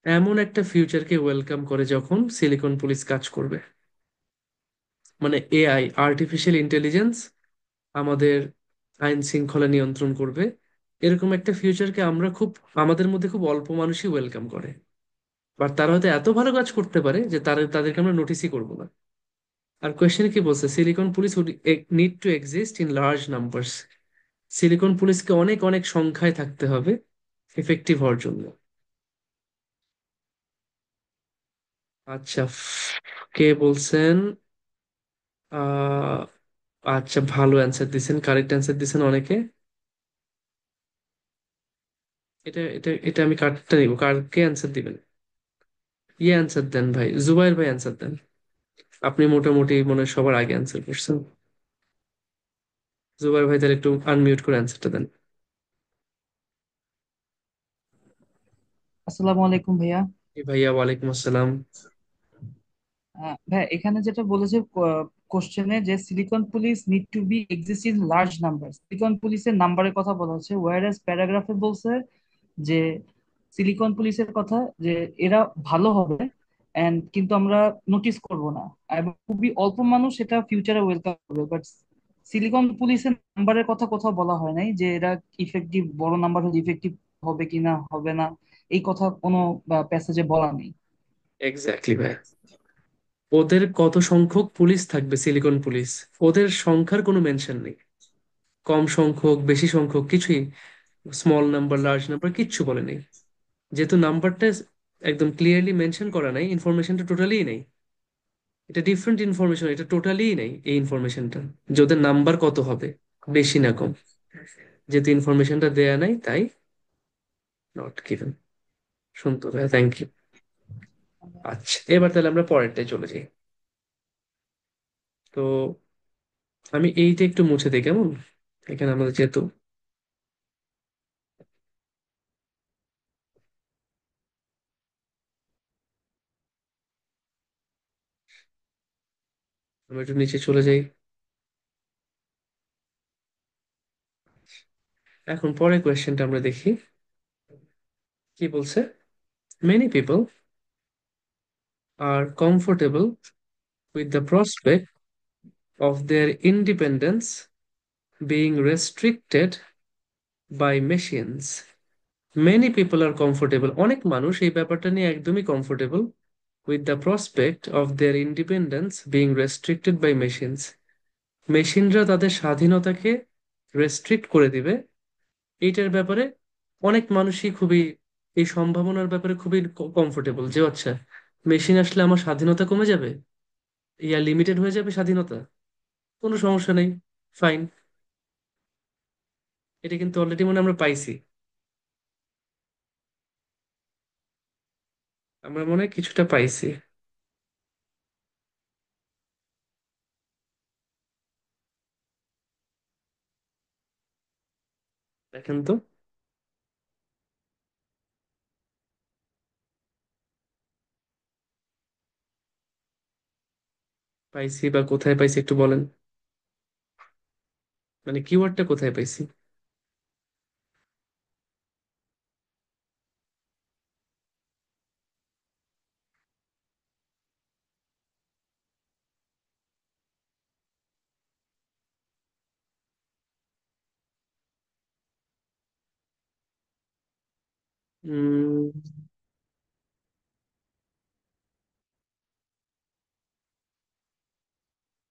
এমন একটা ফিউচারকে ওয়েলকাম করে যখন সিলিকন পুলিশ কাজ করবে। মানে এআই, আর্টিফিশিয়াল ইন্টেলিজেন্স আমাদের আইন শৃঙ্খলা নিয়ন্ত্রণ করবে, এরকম একটা ফিউচারকে আমরা খুব, আমাদের মধ্যে খুব অল্প মানুষই ওয়েলকাম করে। বাট তারা হয়তো এত ভালো কাজ করতে পারে যে তাদেরকে আমরা নোটিসই করব না। আর কোয়েশ্চেনে কি বলছে? Silicon police would need to exist in large numbers. Silicon পুলিশকে অনেক অনেক সংখ্যায় থাকতে হবে এফেক্টিভ হওয়ার জন্য। আচ্ছা, কে বলছেন? আহ আচ্ছা, ভালো অ্যান্সার দিছেন, কারেক্ট অ্যান্সার দিছেন অনেকে। এটা আমি কার্ডটা নিব, কার কে অ্যান্সার দিবেন? ইয়ে অ্যান্সার দেন ভাই, জুবাইর ভাই অ্যান্সার দেন। আপনি মোটামুটি মনে হয় সবার আগে অ্যান্সার করছেন। জুবাই ভাই তাহলে একটু আনমিউট করে অ্যান্সারটা দেন। আসসালামু আলাইকুম ভাইয়া। জি ভাইয়া, ওয়ালাইকুম আসসালাম। ভাইয়া এখানে যেটা বলেছে কোশ্চেনে, যে silicon police need to be exist in large number, silicon পুলিশের নাম্বারের কথা বলা হচ্ছে, ওয়ার প্যারাগ্রাফে বলছে যে সিলিকন পুলিশের কথা, যে এরা ভালো হবে এন্ড কিন্তু আমরা নোটিস করব না, এবং খুবই অল্প মানুষ এটা ফিউচারে ওয়েলকাম করবে। বাট সিলিকন পুলিশের নাম্বারের কথা কোথাও বলা হয় নাই যে এরা ইফেক্টিভ, বড় নাম্বার হলে ইফেক্টিভ হবে কিনা হবে না, এই কথা কোনো প্যাসেজে বলা নেই। এক্স্যাক্টলি ভাই। ওদের কত সংখ্যক পুলিশ থাকবে সিলিকন পুলিশ, ওদের সংখ্যার কোনো মেনশন নেই। কম সংখ্যক বেশি সংখ্যক কিছুই, স্মল নাম্বার লার্জ নাম্বার কিচ্ছু বলে নেই। যেহেতু নাম্বারটা একদম ক্লিয়ারলি মেনশন করা নাই, ইনফরমেশনটা টোটালি নেই। এটা ডিফারেন্ট ইনফরমেশন, এটা টোটালি নেই এই ইনফরমেশনটা, যে ওদের নাম্বার কত হবে, বেশি না কম। যেহেতু ইনফরমেশনটা দেয়া নাই তাই নট গিভেন। শুনতো ভাই, থ্যাংক ইউ। আচ্ছা, এবার তাহলে আমরা পরেরটায় চলে যাই। তো আমি এইটা একটু মুছে দিই কেমন, এখানে আমাদের যেহেতু, আমরা একটু নিচে চলে যাই। এখন পরের কোয়েশ্চেনটা আমরা দেখি কি বলছে। Many people are comfortable with the prospect of their independence being restricted by machines. Many people are comfortable, অনেক মানুষ এই ব্যাপারটা নিয়ে একদমই comfortable with the prospect of their independence being restricted by machines. মেশিনরা তাদের স্বাধীনতাকে রেস্ট্রিক্ট করে দিবে, এইটার ব্যাপারে অনেক মানুষই খুবই, এই সম্ভাবনার ব্যাপারে খুবই কমফোর্টেবল, যে আচ্ছা মেশিন আসলে আমার স্বাধীনতা কমে যাবে, ইয়া লিমিটেড হয়ে যাবে স্বাধীনতা, কোনো সমস্যা নেই, ফাইন। এটা কিন্তু অলরেডি মনে হয় আমরা পাইছি, আমরা মনে হয় কিছুটা পাইছি। দেখেন তো, পাইছি বা কোথায় পাইছি একটু বলেন, মানে কিওয়ার্ডটা কোথায় পাইছি। উম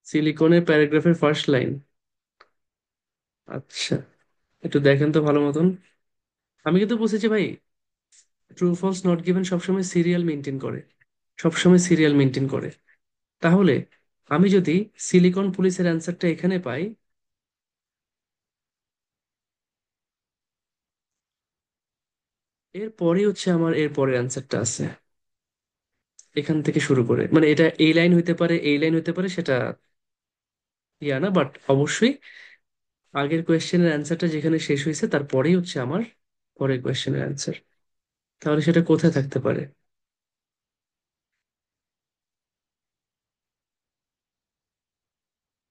সিলিকনের প্যারাগ্রাফের ফার্স্ট লাইন। আচ্ছা, একটু দেখেন তো ভালো মতন। আমি কিন্তু বুঝেছি ভাই, ট্রু ফলস নট গিভেন সবসময় সিরিয়াল মেনটেন করে, সবসময় সিরিয়াল মেনটেন করে। তাহলে আমি যদি সিলিকন পুলিশের অ্যান্সারটা এখানে পাই, এরপরে হচ্ছে আমার এর পরের অ্যান্সারটা আছে, এখান থেকে শুরু করে, মানে এটা এই লাইন হইতে পারে এই লাইন হইতে পারে, সেটা ইয়া না, বাট অবশ্যই আগের কোয়েশ্চেনের অ্যান্সারটা যেখানে শেষ হয়েছে তারপরেই হচ্ছে আমার পরের কোয়েশ্চেনের অ্যান্সার। তাহলে সেটা কোথায় থাকতে পারে?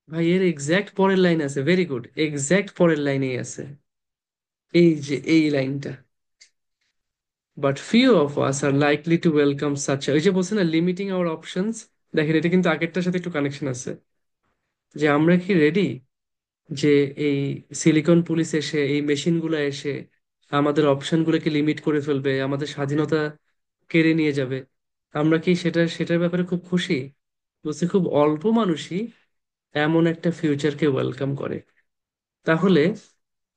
ভাই এর এক্সাক্ট পরের লাইন আছে, ভেরি গুড, এক্সাক্ট পরের লাইনেই আছে, এই যে এই লাইনটা। But few of us are likely to welcome such, ওই যে বলছে না লিমিটিং আওয়ার অপশনস। দেখেন এটা কিন্তু আগেরটার সাথে একটু কানেকশন আছে, যে আমরা কি রেডি, যে এই সিলিকন পুলিশ এসে এই মেশিনগুলো এসে আমাদের অপশনগুলোকে লিমিট করে ফেলবে, আমাদের স্বাধীনতা কেড়ে নিয়ে যাবে, আমরা কি সেটার ব্যাপারে খুব খুশি? বলছে খুব অল্প মানুষই এমন একটা ফিউচারকে ওয়েলকাম করে। তাহলে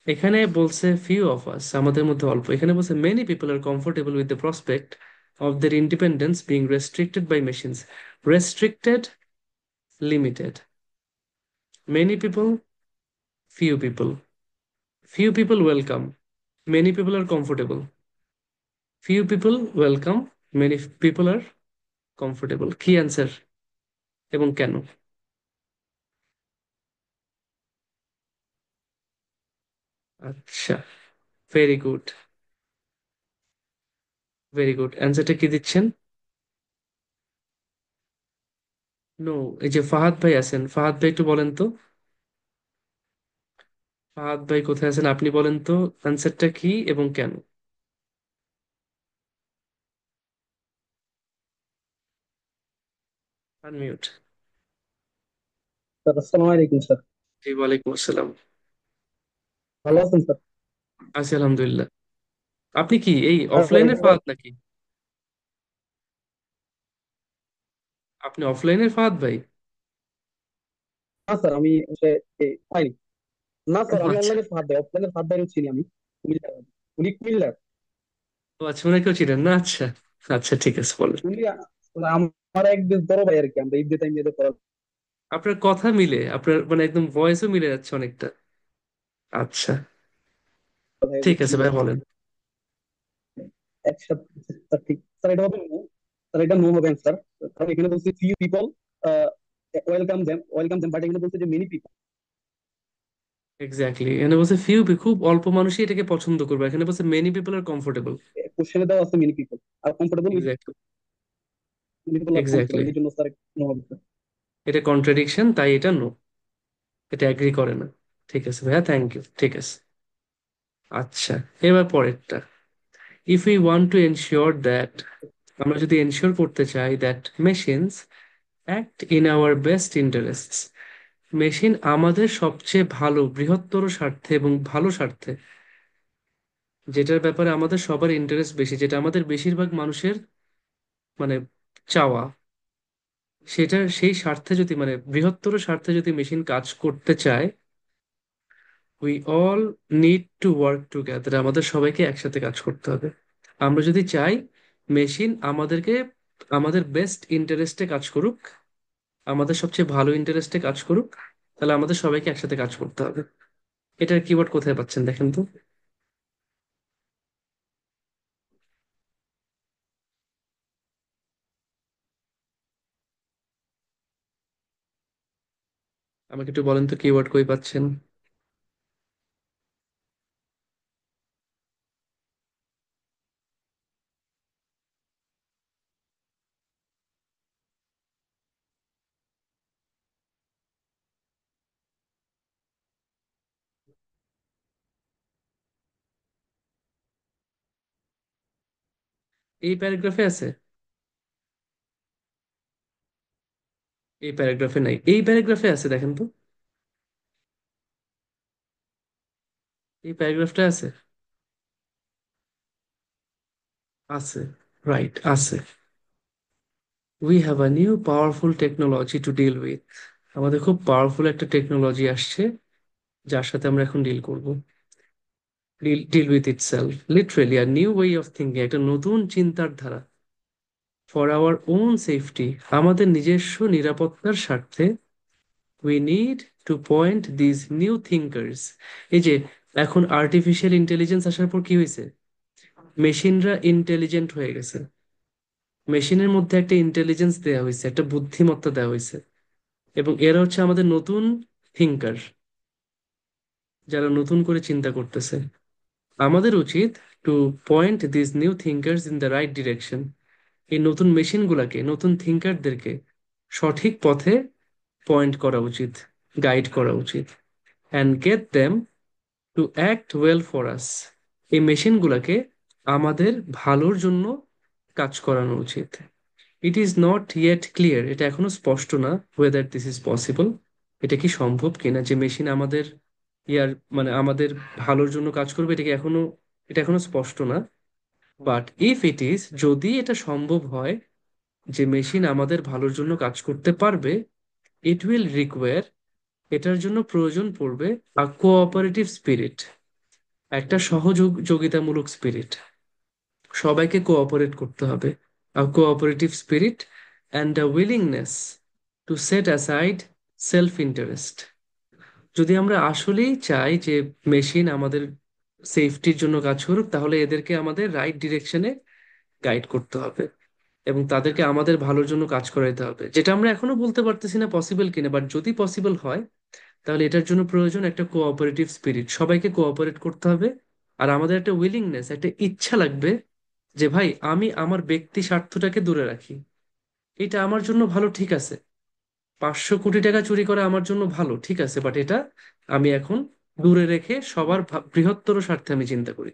এখানে বলছে ফিউ অফ আস, আমাদের মধ্যে অল্প, এখানে বলছে many people are comfortable with the prospect of their independence being restricted by machines. Restricted, limited, many people, few people, few people welcome, many people are comfortable, few people welcome, many people are comfortable। কি answer? এবং কেন? আচ্ছা, very good, very good. অ্যান্সারটা কি দিচ্ছেন? No. এই যে ফাহাদ ভাই আছেন, ফাহাদ ভাই একটু বলেন তো। ফাহাদ ভাই কোথায় আছেন, আপনি বলেন তো অ্যান্সারটা কি এবং কেন। আনমিউট। স্যার আসসালামু আলাইকুম স্যার। জি, ওয়ালাইকুম আসসালাম। ভালো আছেন স্যার? আছি আলহামদুলিল্লাহ। আপনি কি এই স্যার অফলাইনের এটা ফাহাদ নাকি? আপনি অফলাইনের ফাহাদ ভাই? না স্যার, আমি পাইনি। না ও স্যার, আমি আচ্ছা। অনলাইনে ফাঁদ দেয়, অফলাইনে ফাঁদ দেয় চিনি আমি। কুমিল্লার। উনি কুমিল্লার। ও আচ্ছা, ওনাকেও চিনেন না? আচ্ছা, আচ্ছা ঠিক আছে, বলেন। উনি আমার এক বেশ বড় ভাই আর কি, আমরা ঈদ টাইম ঈদে পড়া আপনার কথা মিলে, আপনার মানে একদম ভয়েসও মিলে যাচ্ছে অনেকটা। আচ্ছা, ভাই ঠিক আছে ছিল ভাই, বলেন। একসাথে। স্যার ঠিক স্যার, এটা হবে নো। স্যার এটা নো হবে স্যার। কারণ এখানে বলছে few people welcome them, but এখানে বলছে যে মেনি পিপল। এক্স্যাক্টলি, এখানে বলছে ফিউ, খুব অল্প মানুষই এটাকে পছন্দ করবে, এখানে বলছে মেনি পিপল আর কমফোর্টেবল। কোশ্চেনে দেওয়া আছে many people are comfortable with exactly, many people are exactly. Comfortable, এই জন্য স্যার নো হবে স্যার। এটা কন্ট্রাডিকশন, তাই এটা নো, এটা এগ্রি করে না। ঠিক আছে ভাইয়া, থ্যাংক ইউ, ঠিক আছে। আচ্ছা, এবার পরেরটা। If you want to ensure that, আমরা যদি এনশিওর করতে চাই that machines act in our best interests, machine আমাদের সবচেয়ে ভালো, বৃহত্তর স্বার্থে এবং ভালো স্বার্থে, যেটার ব্যাপারে আমাদের সবার ইন্টারেস্ট বেশি, যেটা আমাদের বেশিরভাগ মানুষের মানে চাওয়া, সেটার সেই স্বার্থে যদি, মানে বৃহত্তর স্বার্থে যদি মেশিন কাজ করতে চায়, we all need to work together, আমাদের সবাইকে একসাথে কাজ করতে হবে। আমরা যদি চাই মেশিন আমাদেরকে, আমাদের বেস্ট ইন্টারেস্টে কাজ করুক, আমাদের সবচেয়ে ভালো ইন্টারেস্টে কাজ করুক, তাহলে আমাদের সবাইকে একসাথে কাজ করতে হবে। এটার কিওয়ার্ড কোথায় পাচ্ছেন দেখেন তো। আমাকে একটু বলেন তো কিওয়ার্ড কই পাচ্ছেন। এই প্যারাগ্রাফে আছে? এই প্যারাগ্রাফে নাই, এই প্যারাগ্রাফে আছে, দেখেন তো। এই প্যারাগ্রাফটা আছে? আছে, রাইট, আছে। We have a new powerful technology to deal with, আমাদের খুব পাওয়ারফুল একটা টেকনোলজি আসছে, যার সাথে আমরা এখন ডিল করব। Deal with itself, literally are new way of thinking, একটা নতুন চিন্তার ধারা। ফর আওয়ার ওন সেফটি, আমাদের নিজস্ব নিরাপত্তার স্বার্থে, we need to point this new thinkers. এই যে এখন আর্টিফিশিয়াল ইন্টেলিজেন্স আসার পর কি হয়েছে, মেশিনরা ইন্টেলিজেন্ট হয়ে গেছে, মেশিনের মধ্যে একটা ইন্টেলিজেন্স দেওয়া হয়েছে, একটা বুদ্ধিমত্তা দেওয়া হয়েছে, এবং এরা হচ্ছে আমাদের নতুন থিঙ্কার, যারা নতুন করে চিন্তা করতেছে। আমাদের উচিত to point this new thinkers in the right direction, এই নতুন মেশিনগুলাকে, নতুন থিঙ্কারদেরকে সঠিক পথে পয়েন্ট করা উচিত, গাইড করা উচিত। And get them to act well for আস, এই মেশিনগুলাকে আমাদের ভালোর জন্য কাজ করানো উচিত। It is not yet clear, এটা এখনো স্পষ্ট না, ওয়েদার দিস ইজ পসিবল, এটা কি সম্ভব কিনা যে মেশিন আমাদের ইয়ার মানে আমাদের ভালোর জন্য কাজ করবে, এটা এখনো স্পষ্ট না। বাট ইফ ইট ইজ, যদি এটা সম্ভব হয় যে মেশিন আমাদের ভালোর জন্য কাজ করতে পারবে, ইট উইল রিকোয়ার, এটার জন্য প্রয়োজন পড়বে আ কোঅপারেটিভ স্পিরিট, একটা সহযোগিতামূলক স্পিরিট, সবাইকে কোঅপারেট করতে হবে। A cooperative spirit and a willingness to set aside self interest. যদি আমরা আসলেই চাই যে মেশিন আমাদের সেফটির জন্য কাজ করুক, তাহলে এদেরকে আমাদের রাইট ডিরেকশনে গাইড করতে হবে। এবং তাদেরকে আমাদের ভালোর জন্য কাজ করাইতে হবে, যেটা আমরা এখনো বলতে পারতেছি না পসিবল কিনা, বাট যদি পসিবল হয় তাহলে এটার জন্য প্রয়োজন একটা কোঅপারেটিভ স্পিরিট, সবাইকে কোঅপারেট করতে হবে। আর আমাদের একটা উইলিংনেস, একটা ইচ্ছা লাগবে যে ভাই আমি আমার ব্যক্তি স্বার্থটাকে দূরে রাখি, এটা আমার জন্য ভালো, ঠিক আছে। 500 কোটি টাকা চুরি করা আমার জন্য ভালো, ঠিক আছে, বাট এটা আমি এখন দূরে রেখে সবার বৃহত্তর স্বার্থে আমি চিন্তা করি,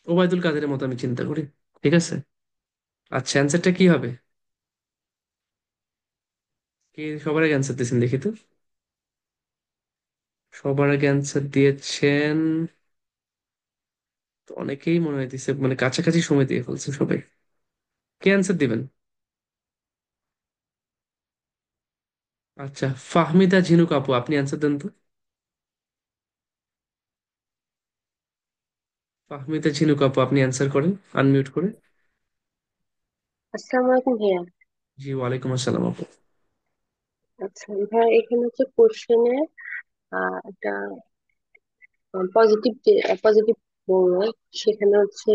ওবায়দুল কাদেরের মতো আমি চিন্তা করি। ঠিক আছে, আচ্ছা অ্যান্সারটা কি হবে? কি সবার আগে অ্যান্সার দিয়েছেন দেখি তো? সবার আগে অ্যান্সার দিয়েছেন তো অনেকেই মনে হয় দিছে, মানে কাছাকাছি সময় দিয়ে ফেলছে সবাই। কে অ্যান্সার দিবেন? আচ্ছা, ফাহমিদা ঝিনুক আপু, আপনি অ্যান্সার দেন তো। ফাহমিদা ঝিনুক আপু, আপনি অ্যান্সার করেন আনমিউট করে। আসসালামু আলাইকুম ভাইয়া। জি ওয়ালাইকুম আসসালাম আপু। আচ্ছা ভাইয়া, এখানে হচ্ছে কোশ্চেনে একটা পজিটিভ, যে পজিটিভ বলবো, সেখানে হচ্ছে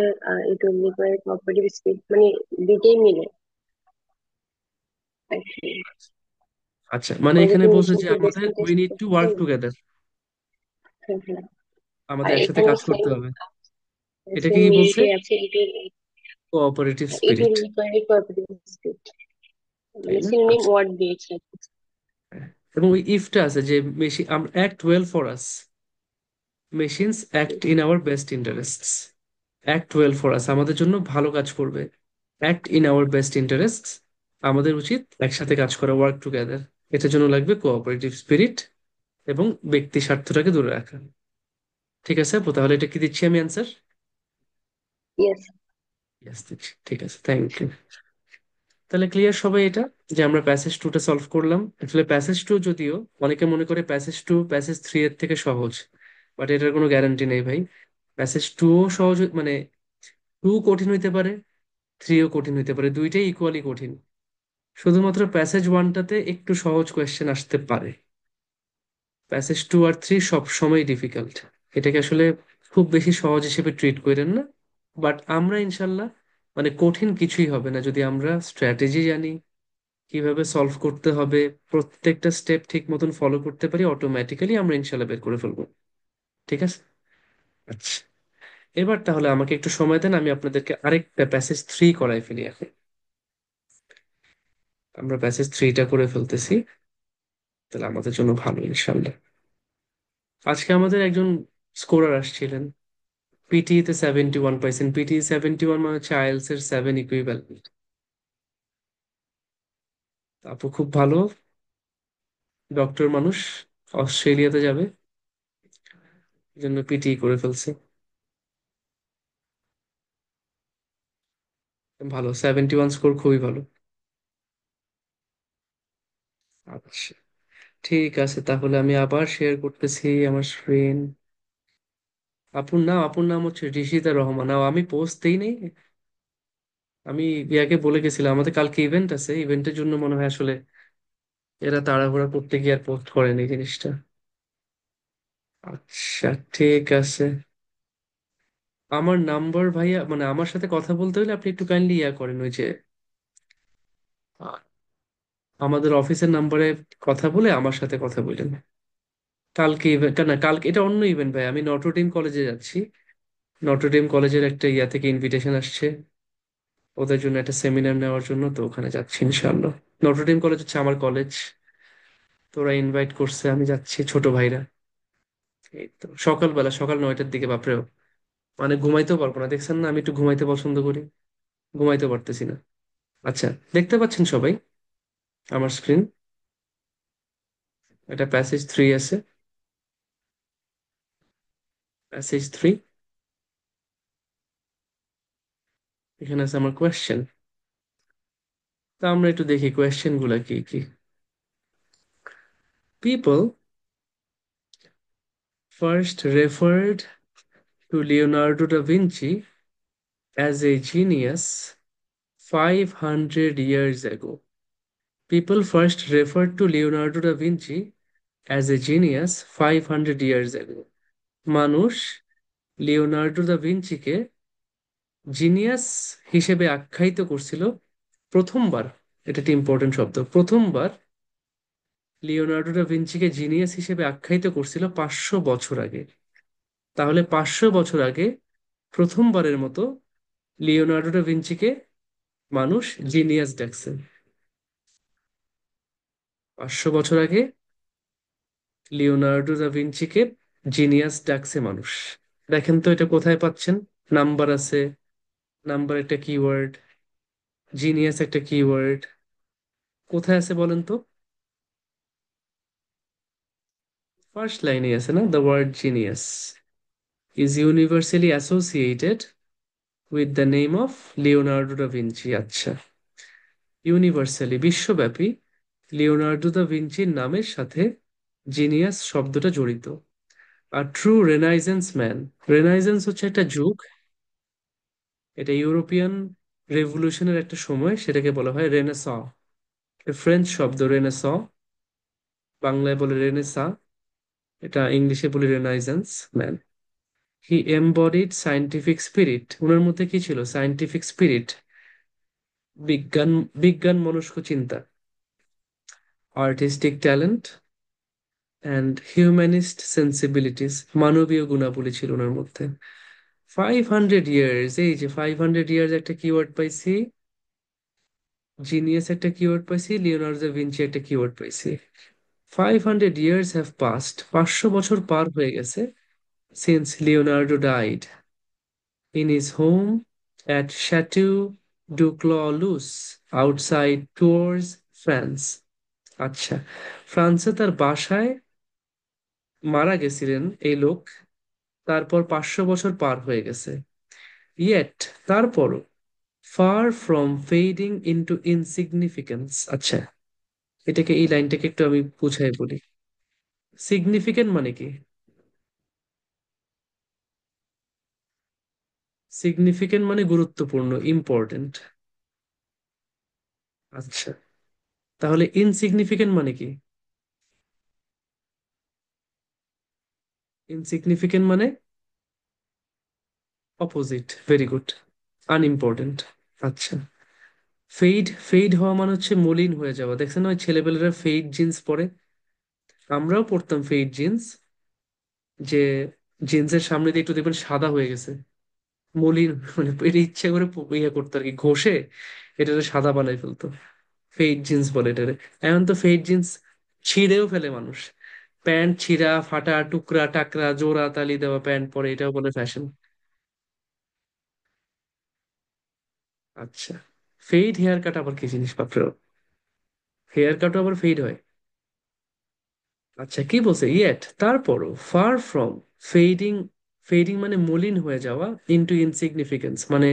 it will require cooperative spirit, মানে দুইটাই মিলে আর কি। আচ্ছা, মানে আমাদের এখানে যে বলছে মিশন যে টু আমাদের basement we need to work together, হ্যাঁ হ্যাঁ। আমাদের আর একসাথে এখানে কাজ করতে হবে। এটা হচ্ছে কি কি বলছে? মিলিটারি আছে, cooperative it will spirit, require cooperative spirit, তাই মানে না? সিনোনিম আচ্ছা, ওয়ার্ড দিয়েছে। এবং ওই ইফটা আছে যে machine act well for us, machines act in our best interests. Act well for us, আমাদের জন্য ভালো কাজ করবে। Act in our best interests, আমাদের উচিত একসাথে কাজ করা, ওয়ার্ক টুগেদার। এটার জন্য লাগবে কোঅপারেটিভ স্পিরিট এবং ব্যক্তি স্বার্থটাকে দূরে রাখা। ঠিক আছে আপু, তাহলে এটা কি দিচ্ছি আমি অ্যান্সার? ইয়েস। ইয়েস দিচ্ছি, ঠিক আছে, থ্যাংক ইউ। তাহলে ক্লিয়ার সবাই এটা, যে আমরা প্যাসেজ টুটা সলভ করলাম। আসলে প্যাসেজ টু যদিও অনেকে মনে করে প্যাসেজ টু প্যাসেজ থ্রি এর থেকে সহজ, বাট এটার কোনো গ্যারান্টি নেই ভাই। প্যাসেজ টুও সহজ মানে টু কঠিন হইতে পারে, থ্রিও কঠিন হইতে পারে, দুইটাই ইকুয়ালি কঠিন। শুধুমাত্র প্যাসেজ ওয়ানটাতে একটু সহজ কোয়েশ্চেন আসতে পারে, প্যাসেজ টু আর থ্রি সব সময় ডিফিকাল্ট। এটাকে আসলে খুব বেশি সহজ হিসেবে ট্রিট করেন না। বাট আমরা ইনশাল্লাহ, মানে কঠিন কিছুই হবে না যদি আমরা স্ট্র্যাটেজি জানি, কিভাবে সলভ করতে হবে, প্রত্যেকটা স্টেপ ঠিক মতন ফলো করতে পারি, অটোমেটিক্যালি আমরা ইনশাল্লাহ বের করে ফেলবো। ঠিক আছে, আচ্ছা। এবার তাহলে আমাকে একটু সময় দেন, আমি আপনাদেরকে আরেকটা প্যাসেজ থ্রি করাই ফেলি এখন। আমরা প্যাসেজ থ্রিটা করে ফেলতেছি, তাহলে আমাদের জন্য ভালো ইনশাল্লাহ। আজকে আমাদের একজন স্কোরার আসছিলেন, পিটি তে 71 পাইছেন। পিটি 71 মানে হচ্ছে আইএলস এর 7 ইকুইভ্যালেন্ট। আপু খুব ভালো, ডক্টর মানুষ, অস্ট্রেলিয়াতে যাবে, এই জন্য পিটি করে ফেলছে। ভালো, 71 স্কোর খুবই ভালো। আচ্ছা, ঠিক আছে, তাহলে আমি আবার শেয়ার করতেছি আমার স্ক্রিন। আপুর নাম হচ্ছে রিশিতা রহমান। আমি পোস্ট দেই নাই, আমি ইয়াকে বলে গেছিলাম আমাদের কালকে ইভেন্ট আছে, ইভেন্টের জন্য মনে হয় আসলে এরা তাড়াহুড়া করতে গিয়ে আর পোস্ট করেনি জিনিসটা। আচ্ছা, ঠিক আছে। আমার নাম্বার ভাইয়া, মানে আমার সাথে কথা বলতে হলে আপনি একটু কাইন্ডলি ইয়া করেন, ওই যে আহ, আমাদের অফিসের নাম্বারে কথা বলে আমার সাথে কথা বললেন। কালকে ইভেন্ট না, কালকে এটা অন্য ইভেন্ট ভাই, আমি নটরডেম কলেজে যাচ্ছি। নটরডেম কলেজের একটা ইয়া থেকে ইনভিটেশন আসছে, ওদের জন্য একটা সেমিনার নেওয়ার জন্য, তো ওখানে যাচ্ছি ইনশাআল্লাহ। নটরডেম কলেজ হচ্ছে আমার কলেজ, তোরা ইনভাইট করছে, আমি যাচ্ছি, ছোট ভাইরা। এই তো সকালবেলা, সকাল 9টার দিকে, বাপরে, মানে ঘুমাইতেও পারবো না, দেখছেন না আমি একটু ঘুমাইতে পছন্দ করি, ঘুমাইতে পারতেছি না। আচ্ছা, দেখতে পাচ্ছেন সবাই আমার স্ক্রিন? এটা প্যাসেজ থ্রি আছে, প্যাসেজ থ্রি, এখানে আছে আমার কোয়েশ্চেন। তা আমরা একটু দেখি কোয়েশ্চেন গুলা কি কি। People first referred to Leonardo da Vinci as a genius 500 years ago. People first referred to Leonardo da Vinci as a genius 500 years ago. মানুষ লিওনার্ডো দা ভিঞ্চিকে জিনিয়াস হিসেবে আখ্যায়িত করছিল প্রথমবার, এটা একটা ইম্পর্টেন্ট শব্দ, প্রথমবার লিওনার্ডো দা ভিঞ্চিকে জিনিয়াস হিসেবে আখ্যায়িত করছিল 500 বছর আগে। তাহলে 500 বছর আগে প্রথমবারের মতো লিওনার্ডো দা ভিঞ্চিকে মানুষ জিনিয়াস ডাকছে। 500 বছর আগে লিওনার্ডো দা ভিঞ্চিকে জিনিয়াস ডাকছে মানুষ। দেখেন তো এটা কোথায় পাচ্ছেন? নাম্বার আছে, নাম্বার একটা কিওয়ার্ড, জিনিয়াস একটা কিওয়ার্ড, কোথায় আছে বলেন তো? ফার্স্ট লাইনে আছে না, the word genius is universally associated with the name of Leonardo da Vinci. আচ্ছা, ইউনিভার্সালি বিশ্বব্যাপী লিওনার্দো দা ভিঞ্চির নামের সাথে জিনিয়াস শব্দটা জড়িত। আর ট্রু রেনাইজেন্স ম্যান, রেনাইজেন্স হচ্ছে একটা যুগ, এটা ইউরোপিয়ান রেভলিউশনের একটা সময়, সেটাকে বলা হয় রেনেসা। ফ্রেঞ্চ শব্দ রেনেসা, বাংলায় বলে রেনেসা, এটা ইংলিশে বলে রেনাইজেন্স ম্যান। হি এমবডিড সায়েন্টিফিক স্পিরিট, ওনার মধ্যে কি ছিল? সায়েন্টিফিক স্পিরিট, বিজ্ঞান, বিজ্ঞান মনস্ক চিন্তা, আর্টিস্টিক ট্যালেন্ট অ্যান্ড হিউম্যানিস্ট সেন্সিবিলিটিস, মানবীয় গুণাবলী ছিল ওনার মধ্যে। 500 ইয়ার্স, এই যে 500 ইয়ার্স একটা কিওয়ার্ড পাইছি, জিনিয়াস একটা কিওয়ার্ড পাইছি, লিওনার্দো দা ভিঞ্চি একটা কিওয়ার্ড পাইছি। 500 ইয়ার্স হ্যাভ পাস্ট, 500 বছর পার হয়ে গেছে, since Leonardo died in his home at Chateau du Cloux outside Tours, France. আচ্ছা, ফ্রান্সে তার বাসায় মারা গেছিলেন এই লোক, তারপর 500 বছর পার হয়ে গেছে। ইয়েট, তারপরও, ফার ফ্রম ফেডিং ইনটু ইনসিগনিফিকেন্স। আচ্ছা, এটাকে, এই লাইনটাকে একটু আমি বুঝাই বলি। সিগনিফিকেন্ট মানে কি? সিগনিফিকেন্ট মানে গুরুত্বপূর্ণ, ইম্পর্টেন্ট। আচ্ছা, তাহলে ইনসিগনিফিকেন্ট মানে কি? ইনসিগনিফিকেন্ট মানে অপোজিট, ভেরি গুড, আনইম্পর্টেন্ট। আচ্ছা, ফেড, ফেড হওয়া মানে হচ্ছে মলিন হয়ে যাওয়া। দেখছেন না ওই ছেলেপেলেরা ফেড জিন্স পরে, আমরাও পরতাম ফেড জিন্স, যে জিন্সের সামনে দিয়ে একটু দেখবেন সাদা হয়ে গেছে, মলিন, মানে এটা ইচ্ছে করে ইয়ে করতো আর কি, ঘষে এটারে সাদা বানাই ফেলতো, ফেড জিন্স বলে এটারে। এখন তো ফেড জিন্স ছিঁড়েও ফেলে মানুষ, প্যান্ট ছিঁড়া ফাটা টুকরা টাকরা জোড়া তালি দেওয়া প্যান্ট পরে, এটাও বলে ফ্যাশন। আচ্ছা, ফেড হেয়ার কাট আবার কি জিনিস বাপরে? হেয়ার কাটও আবার ফেড হয়? আচ্ছা, কি বলছে? ইয়েট, তারপরও, ফার ফ্রম ফেডিং, ফেডিং মানে মলিন হয়ে যাওয়া, ইনটু ইনসিগনিফিকেন্স মানে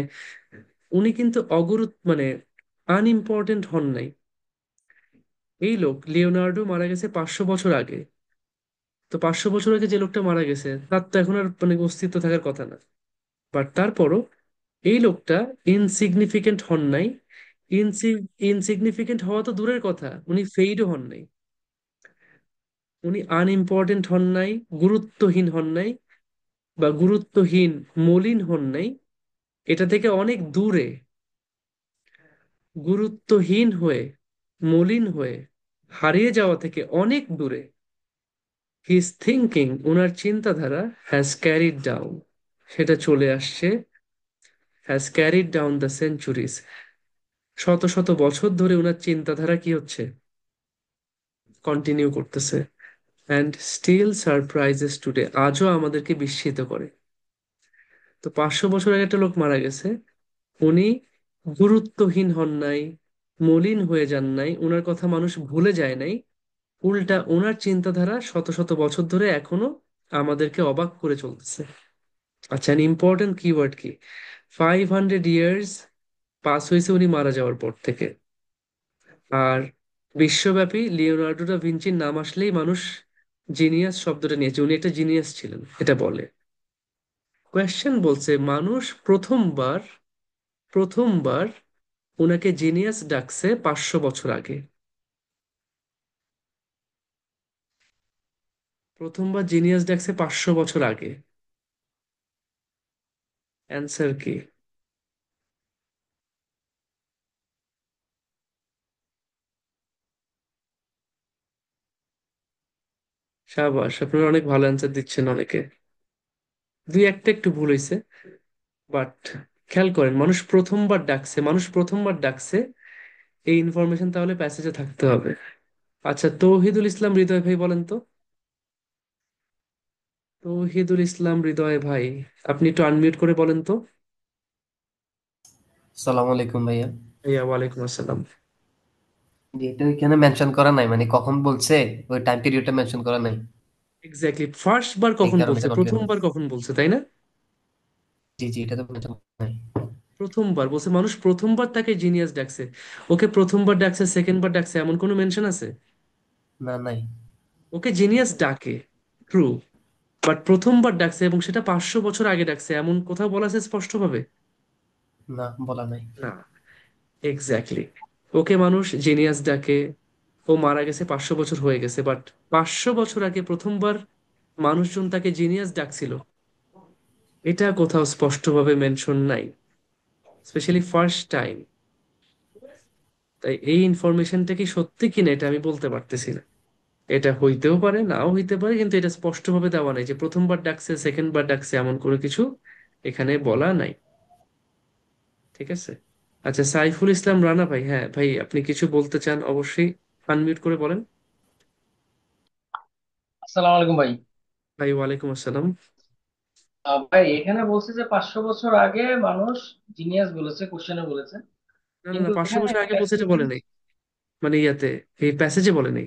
উনি কিন্তু অগুরুত্ব মানে আনইম্পর্টেন্ট হন নাই। এই লোক লিওনার্ডো মারা গেছে 500 বছর আগে, তো 500 বছর আগে যে লোকটা মারা গেছে তার তো এখন আর মানে অস্তিত্ব থাকার কথা না। বাট তারপরও এই লোকটা ইনসিগনিফিকেন্ট হন নাই। ইনসি ইনসিগনিফিকেন্ট হওয়া তো দূরের কথা, উনি ফেইডও হন নাই, উনি আনইম্পর্টেন্ট হন নাই, গুরুত্বহীন হন নাই, বা গুরুত্বহীন মলিন হন নাই, এটা থেকে অনেক দূরে, গুরুত্বহীন হয়ে, মলিন হয়ে, হারিয়ে যাওয়া থেকে অনেক দূরে, হিজ থিঙ্কিং, ওনার চিন্তাধারা, হ্যাজ ক্যারিড ডাউন, সেটা চলে আসছে, has carried down the centuries, শত শত বছর ধরে ওনার চিন্তাধারা কি হচ্ছে? কন্টিনিউ করতেছে। অ্যান্ড স্টিল সারপ্রাইজেস টুডে, আজও আমাদেরকে বিস্মিত করে। তো 500 বছর আগে একটা লোক মারা গেছে, উনি গুরুত্বহীন হন নাই, মলিন হয়ে যান নাই, ওনার কথা মানুষ ভুলে যায় নাই, উল্টা ওনার চিন্তাধারা শত শত বছর ধরে এখনো আমাদেরকে অবাক করে চলতেছে। আচ্ছা, ইম্পর্টেন্ট কিওয়ার্ড কি? 500 ইয়ার্স পাস হয়েছে উনি মারা যাওয়ার পর থেকে, আর বিশ্বব্যাপী লিওনার্ডো দা ভিঞ্চির নাম আসলেই মানুষ জিনিয়াস শব্দটা নিয়েছে, উনি একটা জিনিয়াস ছিলেন এটা বলে। কোয়েশ্চেন বলছে মানুষ প্রথমবার, প্রথমবার ওনাকে জিনিয়াস ডাকছে 500 বছর আগে। প্রথমবার জিনিয়াস ডাকছে 500 বছর আগে। অ্যান্সার কি? সাবাস, আপনারা অনেক ভালো অ্যান্সার দিচ্ছেন অনেকে। দুই একটা একটু ভুল হয়েছে, বাট খেয়াল করেন, মানুষ প্রথমবার ডাকছে, এই ইনফরমেশন তাহলে প্যাসেজে থাকতে হবে। আচ্ছা, তৌহিদুল ইসলাম হৃদয় ভাই বলেন তো। তৌহিদুল ইসলাম হৃদয় ভাই, আপনি একটু আনমিউট করে বলেন তো। সালাম আলাইকুম ভাইয়া। ভাইয়া ওয়ালাইকুম আসসালাম। জি, এটা এখানে মেনশন করা নাই, মানে কখন বলছে ওই টাইম পিরিয়ডটা মেনশন করা নাই। এক্স্যাক্টলি, ফার্স্ট বার এই কখন কারণে বলছে, নট গিভেন। প্রথমবার কখন বলছে, তাই না? জি জি, এটা তো মেনশন নাই। প্রথমবার বলছে, মানুষ প্রথমবার তাকে জিনিয়াস ডাকছে। ওকে প্রথমবার ডাকছে, সেকেন্ড বার ডাকছে, এমন কোনো মেনশন আছে? না, নাই। ওকে জিনিয়াস ডাকে, ট্রু, বাট প্রথমবার ডাকছে এবং সেটা 500 বছর আগে ডাকছে, এমন কোথাও বলা আছে স্পষ্টভাবে? না, বলা নাই। না। এক্স্যাক্টলি, ওকে মানুষ জিনিয়াস ডাকে, ও মারা গেছে 500 বছর হয়ে গেছে, বাট 500 বছর আগে প্রথমবার মানুষজন তাকে জিনিয়াস ডাকছিল, এটা কোথাও স্পষ্টভাবে মেনশন নাই, স্পেশালি ফার্স্ট টাইম। তাই এই ইনফরমেশনটা কি সত্যি কিনা এটা আমি বলতে পারতেছি না। এটা হইতেও পারে, নাও হইতে পারে, কিন্তু এটা স্পষ্টভাবে দেওয়া নাই যে প্রথমবার ডাকছে, সেকেন্ড বার ডাকছে, এমন কোনো কিছু এখানে বলা নাই। ঠিক আছে। আচ্ছা, সাইফুল ইসলাম রানা ভাই, হ্যাঁ ভাই, আপনি কিছু বলতে চান অবশ্যই আনমিউট করে বলেন। আসসালামু আলাইকুম ভাই। ভাই ওয়ালাইকুম আসসালাম। ভাই এখানে বলছে যে 500 বছর আগে মানুষ জিনিয়াস বলেছে, কোশ্চেনে বলেছে, না না না, কিন্তু 500 বছর আগে বলছে এটা বলে প্যাসেজে নাই, মানে ইয়াতে, এই প্যাসেজে বলে নাই।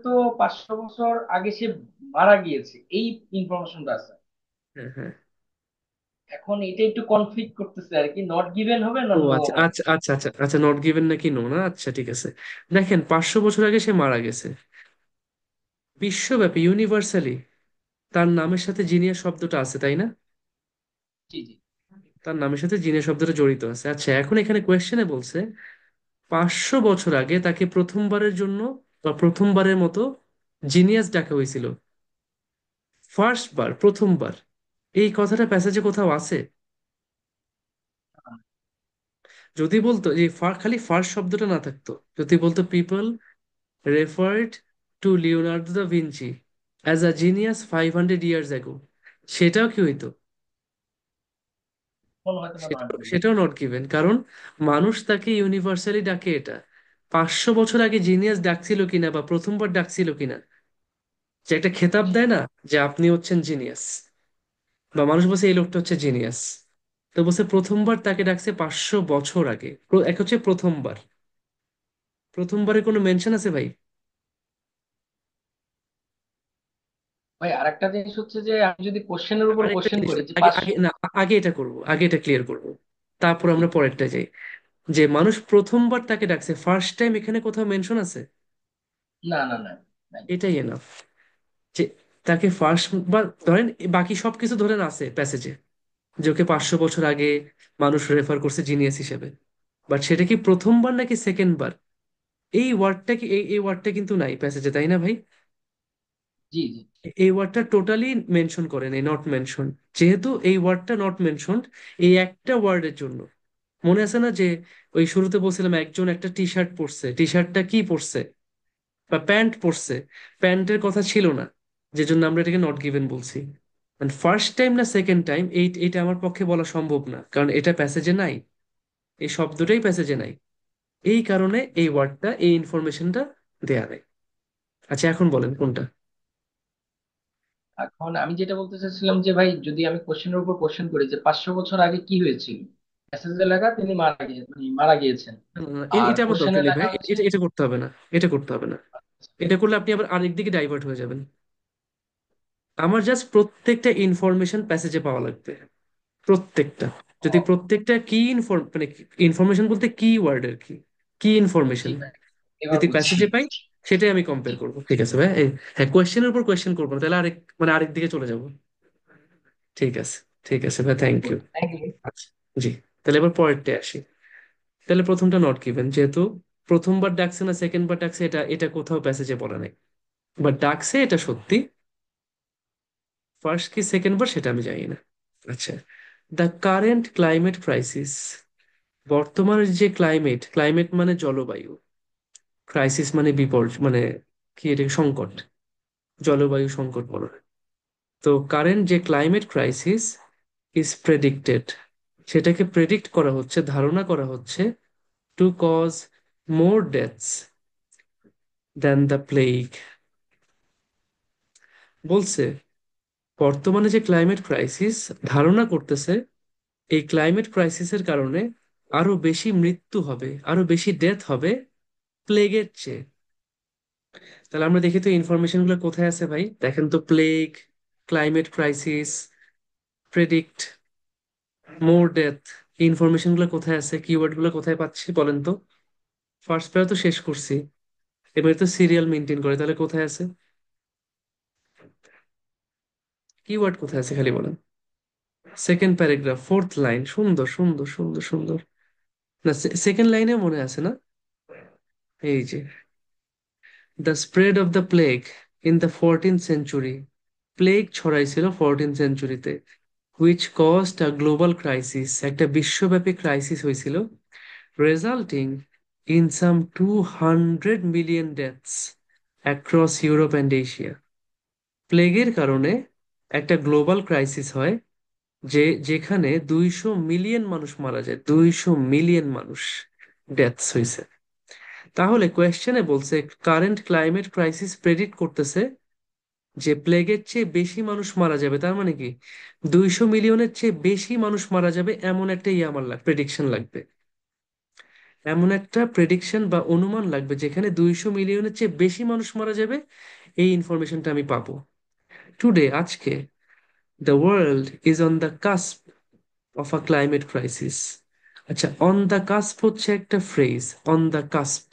তো 500 বছর আগে সে মারা গিয়েছে, এই ইনফরমেশনটা আছে। হ্যাঁ হ্যাঁ। এখন এটা একটু কনফ্লিক্ট করতেছে আর কি, নট গিভেন হবে না ও নো আচ্ছা হবে। আচ্ছা আচ্ছা আচ্ছা আচ্ছা, নট গিভেন নাকি নো না, আচ্ছা ঠিক আছে। দেখেন, 500 বছর আগে সে মারা গেছে, বিশ্বব্যাপী ইউনিভার্সালি তার নামের সাথে জিনিয়া শব্দটা আছে, তাই না? জি জি। তার নামের সাথে জিনিয়া শব্দটা জড়িত আছে। আচ্ছা, এখন এখানে কোয়েশ্চেনে বলছে 500 বছর আগে তাকে প্রথমবারের জন্য বা প্রথমবারের মতো জিনিয়াস ডাকা হয়েছিল। ফার্স্ট বার, প্রথমবার, এই কথাটা প্যাসেজে কোথাও আছে? যদি বলতো যে খালি ফার্স্ট শব্দটা না থাকতো, যদি বলতো people referred to Leonardo da Vinci as a genius 500 years ago, সেটাও কি হইতো? কোন হয়তো বা নট সেটাও গিভেন। সেটাও নট গিভেন, কারণ মানুষ তাকে ইউনিভার্সালি ডাকে এটা। 500 বছর আগে জিনিয়াস ডাকছিল কিনা বা প্রথমবার ডাকছিল কিনা, যে একটা খেতাব দেয় না, যে আপনি হচ্ছেন জিনিয়াস, বা মানুষ বলছে এই লোকটা হচ্ছে জিনিয়াস, তো বলছে প্রথমবার তাকে ডাকছে 500 বছর আগে। এক হচ্ছে প্রথমবার, প্রথমবারের কোনো মেনশন আছে ভাই? ভাই আরেকটা জিনিস হচ্ছে যে আমি যদি কোশ্চেনের উপর আরেকটা কোশ্চেন জিনিস, করি যে আগে আগে না, আগে এটা করব, আগে এটা ক্লিয়ার করব, তারপর আমরা পরেরটা যাই। যে মানুষ প্রথমবার তাকে ডাকছে, ফার্স্ট টাইম এখানে কোথাও মেনশন আছে? না না না নাই। এটাই এনাফ, যে তাকে ফার্স্ট বার ধরেন, বাকি সবকিছু ধরেন আছে প্যাসেজে, যে ওকে 500 বছর আগে মানুষ রেফার করছে জিনিয়াস হিসেবে, বাট সেটা কি প্রথমবার নাকি সেকেন্ড বার, এই ওয়ার্ডটা কি, এই ওয়ার্ডটা কিন্তু নাই প্যাসেজে, তাই না ভাই? জি জি। এই ওয়ার্ডটা টোটালি মেনশন করে নেই, নট মেনশন। যেহেতু এই ওয়ার্ডটা নট মেনশন, এই একটা ওয়ার্ডের জন্য, মনে আছে না যে ওই শুরুতে বলছিলাম একজন একটা টি শার্ট পরছে, টি শার্টটা কি পরছে, বা প্যান্ট পরছে, প্যান্টের কথা ছিল না, যে জন্য আমরা এটাকে নট গিভেন বলছি। ফার্স্ট টাইম না সেকেন্ড টাইম, এইটা আমার পক্ষে বলা সম্ভব না, কারণ এটা প্যাসেজে নাই, এই শব্দটাই প্যাসেজে নাই, এই কারণে এই ওয়ার্ডটা, এই ইনফরমেশনটা দেয়া নেই। আচ্ছা, এখন বলেন কোনটা। এখন আমি যেটা বলতে চাচ্ছিলাম যে ভাই, যদি আমি কোশ্চেনের উপর কোশ্চেন করি যে 500 বছর আগে কি হয়েছিল, মেসেজে লেখা তিনি মারা গিয়েছেন। না, না, না, আর এটা আমার কোশ্চেনে দরকার নেই লেখা ভাই, হচ্ছে এটা এটা করতে হবে না, এটা করতে হবে না। এটা করলে আপনি আবার আরেক দিকে ডাইভার্ট হয়ে যাবেন। আমার জাস্ট প্রত্যেকটা ইনফরমেশন প্যাসেজে পাওয়া লাগবে, প্রত্যেকটা। যদি প্রত্যেকটা কি মানে ইনফরমেশন বলতে কি ওয়ার্ডের কি, কি জি ইনফরমেশন ভাই, এবার যদি বুঝছি। প্যাসেজে পাই, সেটাই আমি জি। কম্পেয়ার করবো। ঠিক আছে ভাই, হ্যাঁ, কোয়েশ্চেনের উপর কোয়েশ্চেন করবো না, তাহলে আরেক, মানে আরেক দিকে চলে যাবো। ঠিক আছে, ঠিক আছে ভাই, থ্যাংক ইউ। Thank you. আচ্ছা, জি, তাহলে এবার পরেরটা আসি। তাহলে প্রথমটা নট গিভেন, যেহেতু প্রথমবার ডাকছে না সেকেন্ড বার ডাকছে, এটা এটা কোথাও প্যাসেজে বলা নেই, বাট ডাকছে এটা সত্যি। ফার্স্ট কি সেকেন্ড বার সেটা আমি জানি না। আচ্ছা, দ্য কারেন্ট ক্লাইমেট ক্রাইসিস, বর্তমানের যে ক্লাইমেট, ক্লাইমেট মানে জলবায়ু, ক্রাইসিস মানে বিপর্যয়, মানে কি, এটা সংকট। জলবায়ু সংকট বলা হয়। তো কারেন্ট যে ক্লাইমেট ক্রাইসিস ইজ প্রেডিক্টেড, সেটাকে প্রেডিক্ট করা হচ্ছে, ধারণা করা হচ্ছে, to cause more deaths than the plague. বলছে বর্তমানে যে ক্লাইমেট ক্রাইসিস ধারণা করতেছে, এই ক্লাইমেট ক্রাইসিসের কারণে আরো বেশি মৃত্যু হবে, আরো বেশি ডেথ হবে প্লেগের চেয়ে। তাহলে আমরা দেখি তো ইনফরমেশন গুলো কোথায় আছে ভাই, দেখেন তো। প্লেগ, ক্লাইমেট ক্রাইসিস, প্রেডিক্ট, মোর ডেথ, এই ইনফরমেশন গুলো কোথায় আছে, কিওয়ার্ড গুলো কোথায় পাচ্ছি বলেন তো। ফার্স্ট প্যারা তো শেষ করছি, এবারে তো সিরিয়াল মেনটেন করে, তাহলে কোথায় আছে কিওয়ার্ড, কোথায় আছে খালি বলেন। সেকেন্ড প্যারাগ্রাফ, ফোর্থ লাইন, সুন্দর সুন্দর সুন্দর সুন্দর। না, সেকেন্ড লাইনে মনে আছে না, এই যে the spread of the plague in the 14th century, প্লেগ ছড়াইছিল 14th সেঞ্চুরিতে, which caused a global crisis, একটা বিশ্বব্যাপী ক্রাইসিস হয়েছিল, resulting in some 200 million deaths across Europe and Asia. প্লেগের কারণে একটা গ্লোবাল ক্রাইসিস হয়, যেখানে 200 মিলিয়ন মানুষ মারা যায়, 200 মিলিয়ন মানুষ ডেথস হয়েছে। তাহলে কোয়েশ্চেনে বলছে কারেন্ট ক্লাইমেট ক্রাইসিস প্রেডিক্ট করতেছে যে প্লেগের চেয়ে বেশি মানুষ মারা যাবে, তার মানে কি 200 মিলিয়নের চেয়ে বেশি মানুষ মারা যাবে, এমন একটা ইয়ে আমার প্রেডিকশন লাগবে, এমন একটা প্রেডিকশন বা অনুমান লাগবে যেখানে 200 মিলিয়নের চেয়ে বেশি মানুষ মারা যাবে। এই ইনফরমেশনটা আমি পাবো টুডে, আজকে। The world is on the cusp of a climate crisis. আচ্ছা, অন দ্য কাস্প হচ্ছে একটা ফ্রেজ, অন দ্য কাস্প,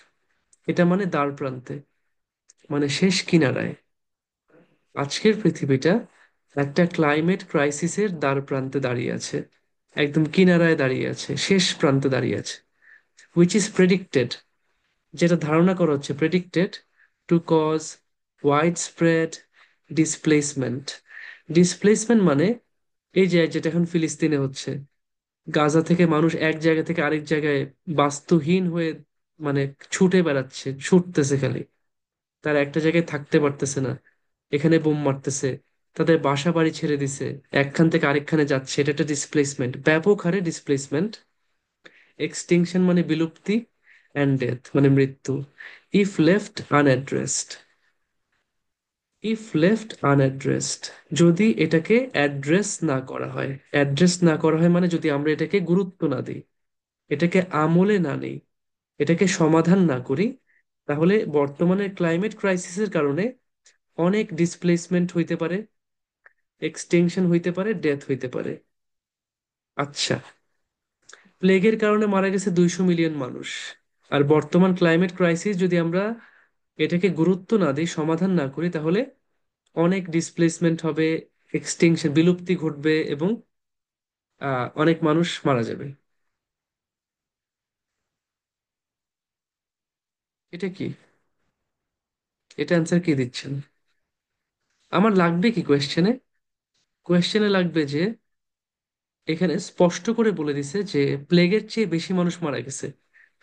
এটা মানে দ্বার প্রান্তে, মানে শেষ কিনারায়। আজকের পৃথিবীটা একটা ক্লাইমেট ক্রাইসিসের দ্বার প্রান্তে দাঁড়িয়ে আছে, একদম কিনারায় দাঁড়িয়ে আছে, শেষ প্রান্তে দাঁড়িয়ে আছে। হুইচ ইজ প্রেডিক্টেড, যেটা ধারণা করা হচ্ছে, predicted to cause widespread displacement. Displacement মানে এই যে যেটা এখন ফিলিস্তিনে হচ্ছে, গাজা থেকে মানুষ এক জায়গা থেকে আরেক জায়গায় বাস্তুহীন হয়ে মানে ছুটে বেড়াচ্ছে, ছুটতেছে খালি, তারা একটা জায়গায় থাকতে পারতেছে না, এখানে বোম মারতেছে, তাদের বাসা বাড়ি ছেড়ে দিছে, একখান থেকে আরেকখানে যাচ্ছে, এটা একটা ডিসপ্লেসমেন্ট, ব্যাপক হারে ডিসপ্লেসমেন্ট। এক্সটিংশন মানে বিলুপ্তি, অ্যান্ড ডেথ মানে মৃত্যু। ইফ লেফট আনঅ্যাড্রেসড, ইফ লেফট আনঅ্যাড্রেসড, যদি এটাকে অ্যাড্রেস না করা হয়, অ্যাড্রেস না করা হয় মানে যদি আমরা এটাকে গুরুত্ব না দিই, এটাকে আমলে না নেই, এটাকে সমাধান না করি, তাহলে বর্তমানে ক্লাইমেট ক্রাইসিসের কারণে অনেক ডিসপ্লেসমেন্ট হইতে পারে, এক্সটেনশন হইতে পারে, ডেথ হইতে পারে। আচ্ছা, প্লেগের কারণে মারা গেছে 200 মিলিয়ন মানুষ, আর বর্তমান ক্লাইমেট ক্রাইসিস যদি আমরা এটাকে গুরুত্ব না দিই, সমাধান না করি, তাহলে অনেক ডিসপ্লেসমেন্ট হবে, এক্সটিংশন, বিলুপ্তি ঘটবে, এবং অনেক মানুষ মারা যাবে। এটা কি, এটা অ্যান্সার কি দিচ্ছেন? আমার লাগবে কি কোয়েশ্চেনে, কোয়েশ্চেনে লাগবে যে এখানে স্পষ্ট করে বলে দিছে যে প্লেগের চেয়ে বেশি মানুষ মারা গেছে,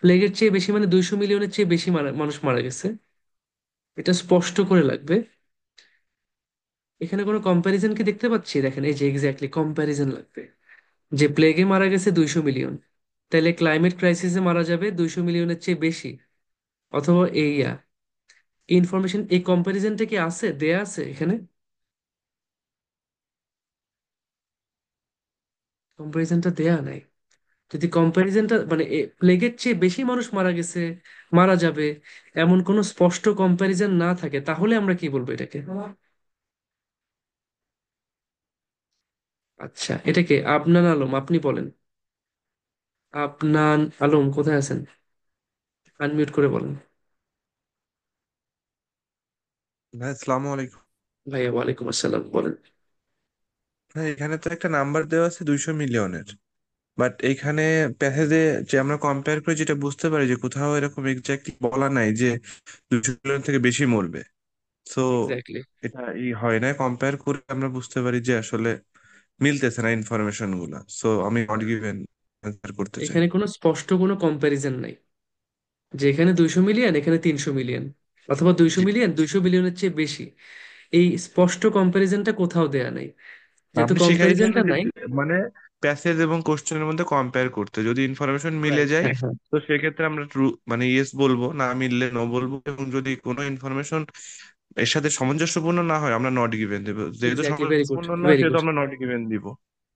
প্লেগের চেয়ে বেশি মানে 200 মিলিয়নের চেয়ে বেশি মানুষ মারা গেছে, এটা স্পষ্ট করে লাগবে। এখানে কোনো কম্প্যারিজন কি দেখতে পাচ্ছি, দেখেন এই যে এক্স্যাক্টলি কম্প্যারিজন লাগবে, যে প্লেগে মারা গেছে 200 মিলিয়ন, তাহলে ক্লাইমেট ক্রাইসিসে মারা যাবে 200 মিলিয়নের চেয়ে বেশি, অথবা এইয়া ইনফরমেশন, এই কম্প্যারিজনটা কি আছে, দেয়া আছে এখানে? কম্প্যারিজনটা দেয়া নাই। যদি কম্প্যারিজনটা মানে প্লেগের চেয়ে বেশি মানুষ মারা গেছে, মারা যাবে, এমন কোনো স্পষ্ট কম্প্যারিজন না থাকে, তাহলে আমরা কি বলবো এটাকে? আচ্ছা, এটাকে আবনান আলম, আপনি বলেন। আবনান আলম কোথায় আছেন? আনমিউট করে বলেন। ভাই আসসালামু আলাইকুম। ভাইয়া ওয়ালাইকুম আসসালাম, বলেন। ভাই এখানে তো একটা নাম্বার দেওয়া আছে 200 মিলিয়নের, বাট এইখানে প্যাসেজে যে আমরা কম্পেয়ার করে যেটা বুঝতে পারি যে কোথাও এরকম এক্স্যাক্টলি বলা নাই যে 200 মিলিয়ন থেকে বেশি মরবে। সো এক্স্যাক্টলি, এটা হয় না, কম্পেয়ার করে আমরা বুঝতে পারি যে আসলে মিলতেছে না ইনফরমেশন গুলা। সো আমি নট গিভেন অ্যান্সার করতে চাই। এখানে কোনো স্পষ্ট কোনো কম্প্যারিজন নাই, যে এখানে 200 মিলিয়ন, এখানে 300 মিলিয়ন, অথবা দুইশো জি। মিলিয়ন 200 মিলিয়নের চেয়ে বেশি, এই স্পষ্ট কম্প্যারিজনটা কোথাও দেয়া নাই। যেহেতু আপনি শিখাইছেন কম্প্যারিজনটা যে নাই। মানে প্যাসেজ এবং কোশ্চেনের মধ্যে কম্পেয়ার করতে, যদি ইনফরমেশন মিলে রাইট, যায় হ্যাঁ হ্যাঁ। তো সেক্ষেত্রে আমরা ট্রু মানে ইয়েস বলবো, না মিললে নো বলবো, এবং যদি কোনো ইনফরমেশন এর সাথে সামঞ্জস্যপূর্ণ না হয় আমরা নট গিভেন দেবো, যেহেতু এক্স্যাক্টলি, ভেরি গুড, সামঞ্জস্যপূর্ণ না ভেরি সেহেতু গুড। আমরা নট গিভেন দিব।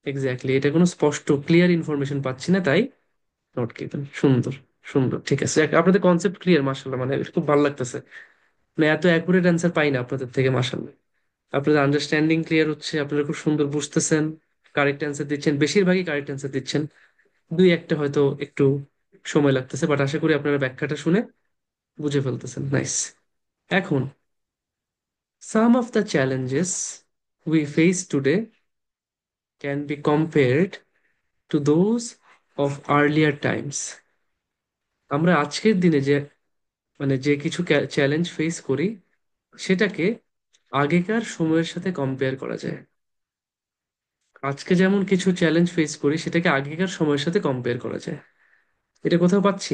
এক্স্যাক্টলি, এটা কোনো স্পষ্ট ক্লিয়ার ইনফরমেশন পাচ্ছি না, তাই নোট গিভেন। সুন্দর, সুন্দর, ঠিক আছে। আপনাদের কনসেপ্ট ক্লিয়ার, মাশাল্লাহ, মানে খুব ভালো লাগতেছে। মানে এত অ্যাকুরেট অ্যান্সার পাই না আপনাদের থেকে, মাশাল্লাহ। আপনাদের আন্ডারস্ট্যান্ডিং ক্লিয়ার হচ্ছে, আপনারা খুব সুন্দর বুঝতেছেন, কারেক্ট অ্যান্সার দিচ্ছেন, বেশিরভাগই কারেক্ট অ্যান্সার দিচ্ছেন। দুই একটা হয়তো একটু সময় লাগতেছে, বাট আশা করি আপনারা ব্যাখ্যাটা শুনে বুঝে ফেলতেছেন। নাইস। এখন, some of the challenges we face today can be compared to those of earlier times. আমরা আজকের দিনে যে মানে যে কিছু চ্যালেঞ্জ ফেস করি, সেটাকে আগেকার সময়ের সাথে কম্পেয়ার করা যায়। আজকে যেমন কিছু চ্যালেঞ্জ ফেস করি, সেটাকে আগেকার সময়ের সাথে কম্পেয়ার করা যায়। এটা কোথাও পাচ্ছি?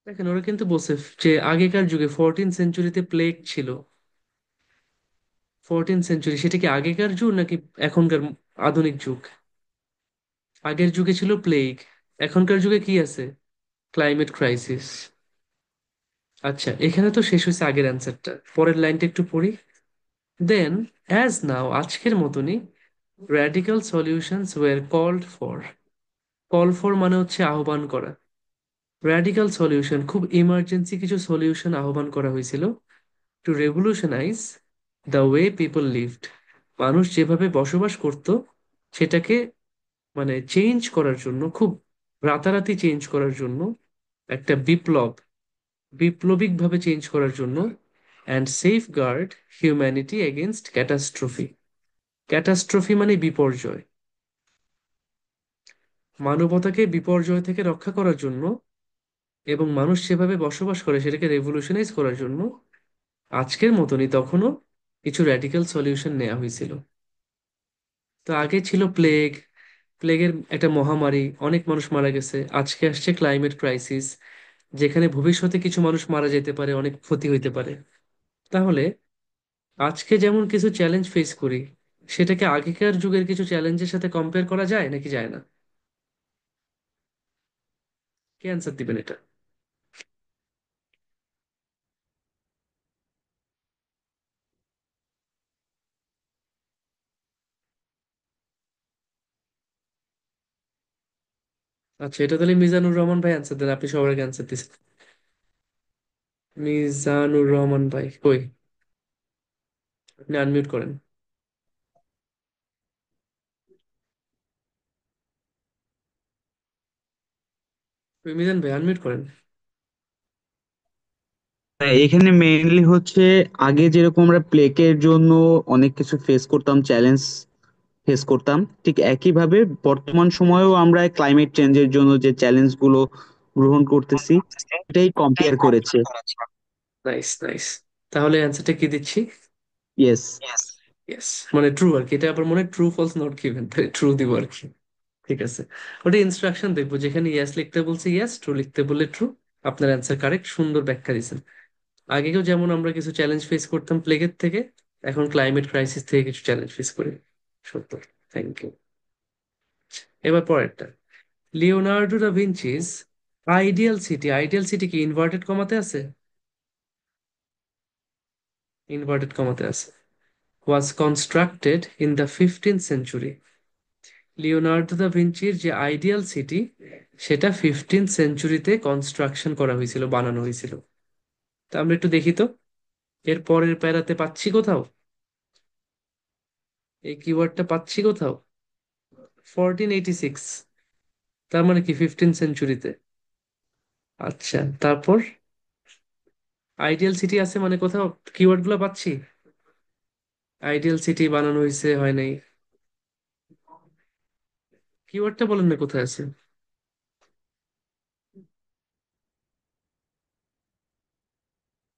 দেখেন, ওরা কিন্তু বলছে যে আগেকার যুগে 14th সেঞ্চুরিতে প্লেগ ছিল। 14th সেঞ্চুরি, সেটা কি আগেকার যুগ নাকি এখনকার আধুনিক যুগ? আগের যুগে ছিল প্লেগ, এখনকার যুগে কি আছে? Climate crisis. আচ্ছা, এখানে তো শেষ হয়েছে আগের অ্যান্সারটা, পরের লাইনটা একটু পড়ি। দেন, অ্যাজ নাও, আজকের মতনই, radical solutions were called for. Call for মানে হচ্ছে আহ্বান করা। র্যাডিক্যাল সলিউশন, খুব ইমার্জেন্সি কিছু সলিউশন আহ্বান করা হয়েছিল, to revolutionise the way people lived. মানুষ যেভাবে বসবাস করত, সেটাকে মানে চেঞ্জ করার জন্য, খুব রাতারাতি চেঞ্জ করার জন্য, একটা বিপ্লব, বিপ্লবিকভাবে চেঞ্জ করার জন্য। And safeguard humanity against catastrophe. Catastrophe মানে বিপর্যয়। মানবতাকে বিপর্যয় থেকে রক্ষা করার জন্য এবং মানুষ যেভাবে বসবাস করে সেটাকে রেভলিউশনাইজ করার জন্য আজকের মতনই তখনও কিছু র্যাডিক্যাল সলিউশন নেওয়া হয়েছিল। তো আগে ছিল প্লেগ, প্লেগের একটা মহামারী, অনেক মানুষ মারা গেছে। আজকে আসছে ক্লাইমেট ক্রাইসিস, যেখানে ভবিষ্যতে কিছু মানুষ মারা যেতে পারে, অনেক ক্ষতি হইতে পারে। তাহলে আজকে যেমন কিছু চ্যালেঞ্জ ফেস করি, সেটাকে আগেকার যুগের কিছু চ্যালেঞ্জের সাথে কম্পেয়ার করা যায় নাকি যায় না? কে অ্যান্সার দিবেন এটা? আচ্ছা, এটা তাহলে মিজানুর রহমান ভাই অ্যান্সার দেন, আপনি সবার আগে অ্যান্সার দিচ্ছেন। মিজানুর রহমান ভাই কই? আপনি আনমিউট করেন। ওই মিজান ভাই আনমিউট করেন। হ্যাঁ, এখানে মেইনলি হচ্ছে আগে যেরকম আমরা প্লেকের জন্য অনেক কিছু ফেস করতাম, চ্যালেঞ্জ ফেস করতাম, ঠিক একইভাবে বর্তমান সময়েও আমরা ক্লাইমেট চেঞ্জের জন্য যে চ্যালেঞ্জ গুলো গ্রহণ করতেছি এটাই কম্পেয়ার করেছে। Nice, nice. তাহলে অ্যান্সারটা কি দিচ্ছি? ইয়েস। ইয়েস, মানে ট্রু আর কি। এটা আবার মনে হয় ট্রু ফলস নট গিভেন, তাই ট্রু দিব আর কি। ঠিক আছে, ওটা ইনস্ট্রাকশন দেখবো, যেখানে ইয়েস লিখতে বলছে ইয়েস, ট্রু লিখতে বললে ট্রু। আপনার অ্যান্সার কারেক্ট, সুন্দর ব্যাখ্যা দিয়েছেন। আগেও যেমন আমরা কিছু চ্যালেঞ্জ ফেস করতাম প্লেগের থেকে, এখন ক্লাইমেট ক্রাইসিস থেকে কিছু চ্যালেঞ্জ ফেস করি। সত্য। Thank you. এবার পরেরটা, Leonardo da Vinci's ideal city. Ideal city কি ইনভার্টেড কমাতে আছে? ইনভার্টেড কমাতে আছে। Was constructed in the 15th century. Leonardo da ভিঞ্চির যে আইডিয়াল সিটি, সেটা 15th সেঞ্চুরিতে কনস্ট্রাকশন করা হয়েছিল, বানানো হয়েছিল। তা আমরা একটু দেখি তো, এর পরের প্যারাতে পাচ্ছি কোথাও এই কিওয়ার্ডটা? পাচ্ছি কোথাও? 1486, তার মানে কি 15th সেঞ্চুরিতে। আচ্ছা, তারপর আইডিয়াল সিটি আছে মানে কোথাও কিওয়ার্ড গুলো পাচ্ছি? আইডিয়াল সিটি বানানো হয়েছে, হয় নাই, কিওয়ার্ডটা বলেন না কোথায় আছে।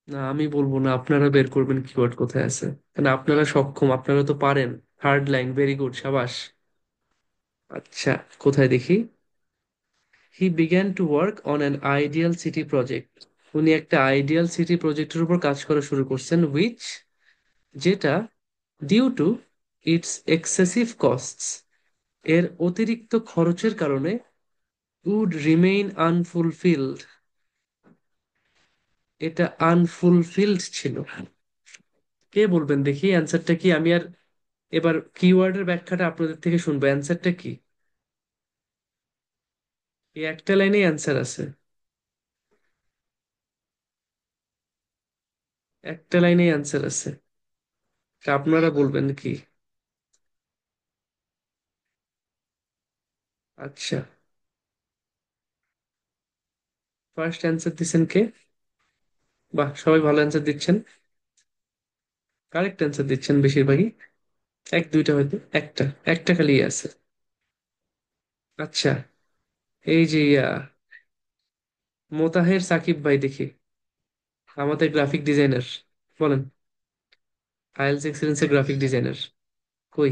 না, আমি বলবো না, আপনারা বের করবেন কিওয়ার্ড কোথায় আছে, কারণ আপনারা সক্ষম, আপনারা তো পারেন। থার্ড লাইন, ভেরি গুড, সাবাস। আচ্ছা, কোথায় দেখি? He began to work on an ideal city project. উনি একটা আইডিয়াল সিটি প্রজেক্টের উপর কাজ করা শুরু করছেন, উইচ, যেটা, due to its excessive costs, এর অতিরিক্ত খরচের কারণে, উড রিমেইন আনফুলফিলড, এটা আনফুলফিলড ছিল। কে বলবেন দেখি অ্যান্সারটা কি? আমি আর এবার কিওয়ার্ডের ব্যাখ্যাটা আপনাদের থেকে শুনবো। অ্যান্সারটা কি? এই একটা লাইনেই অ্যান্সার আছে, একটা লাইনেই অ্যান্সার আছে। তা আপনারা বলবেন কি? আচ্ছা, ফার্স্ট অ্যান্সার দিচ্ছেন কে? বাহ, সবাই ভালো অ্যান্সার দিচ্ছেন, কারেক্ট অ্যান্সার দিচ্ছেন বেশিরভাগই। এক দুইটা হয়তো, একটা একটা খালি আছে। আচ্ছা, এই যে মোতাহের সাকিব ভাই দেখি, আমাদের গ্রাফিক ডিজাইনার, বলেন। আইএলস এক্সেলেন্সের গ্রাফিক ডিজাইনার, কই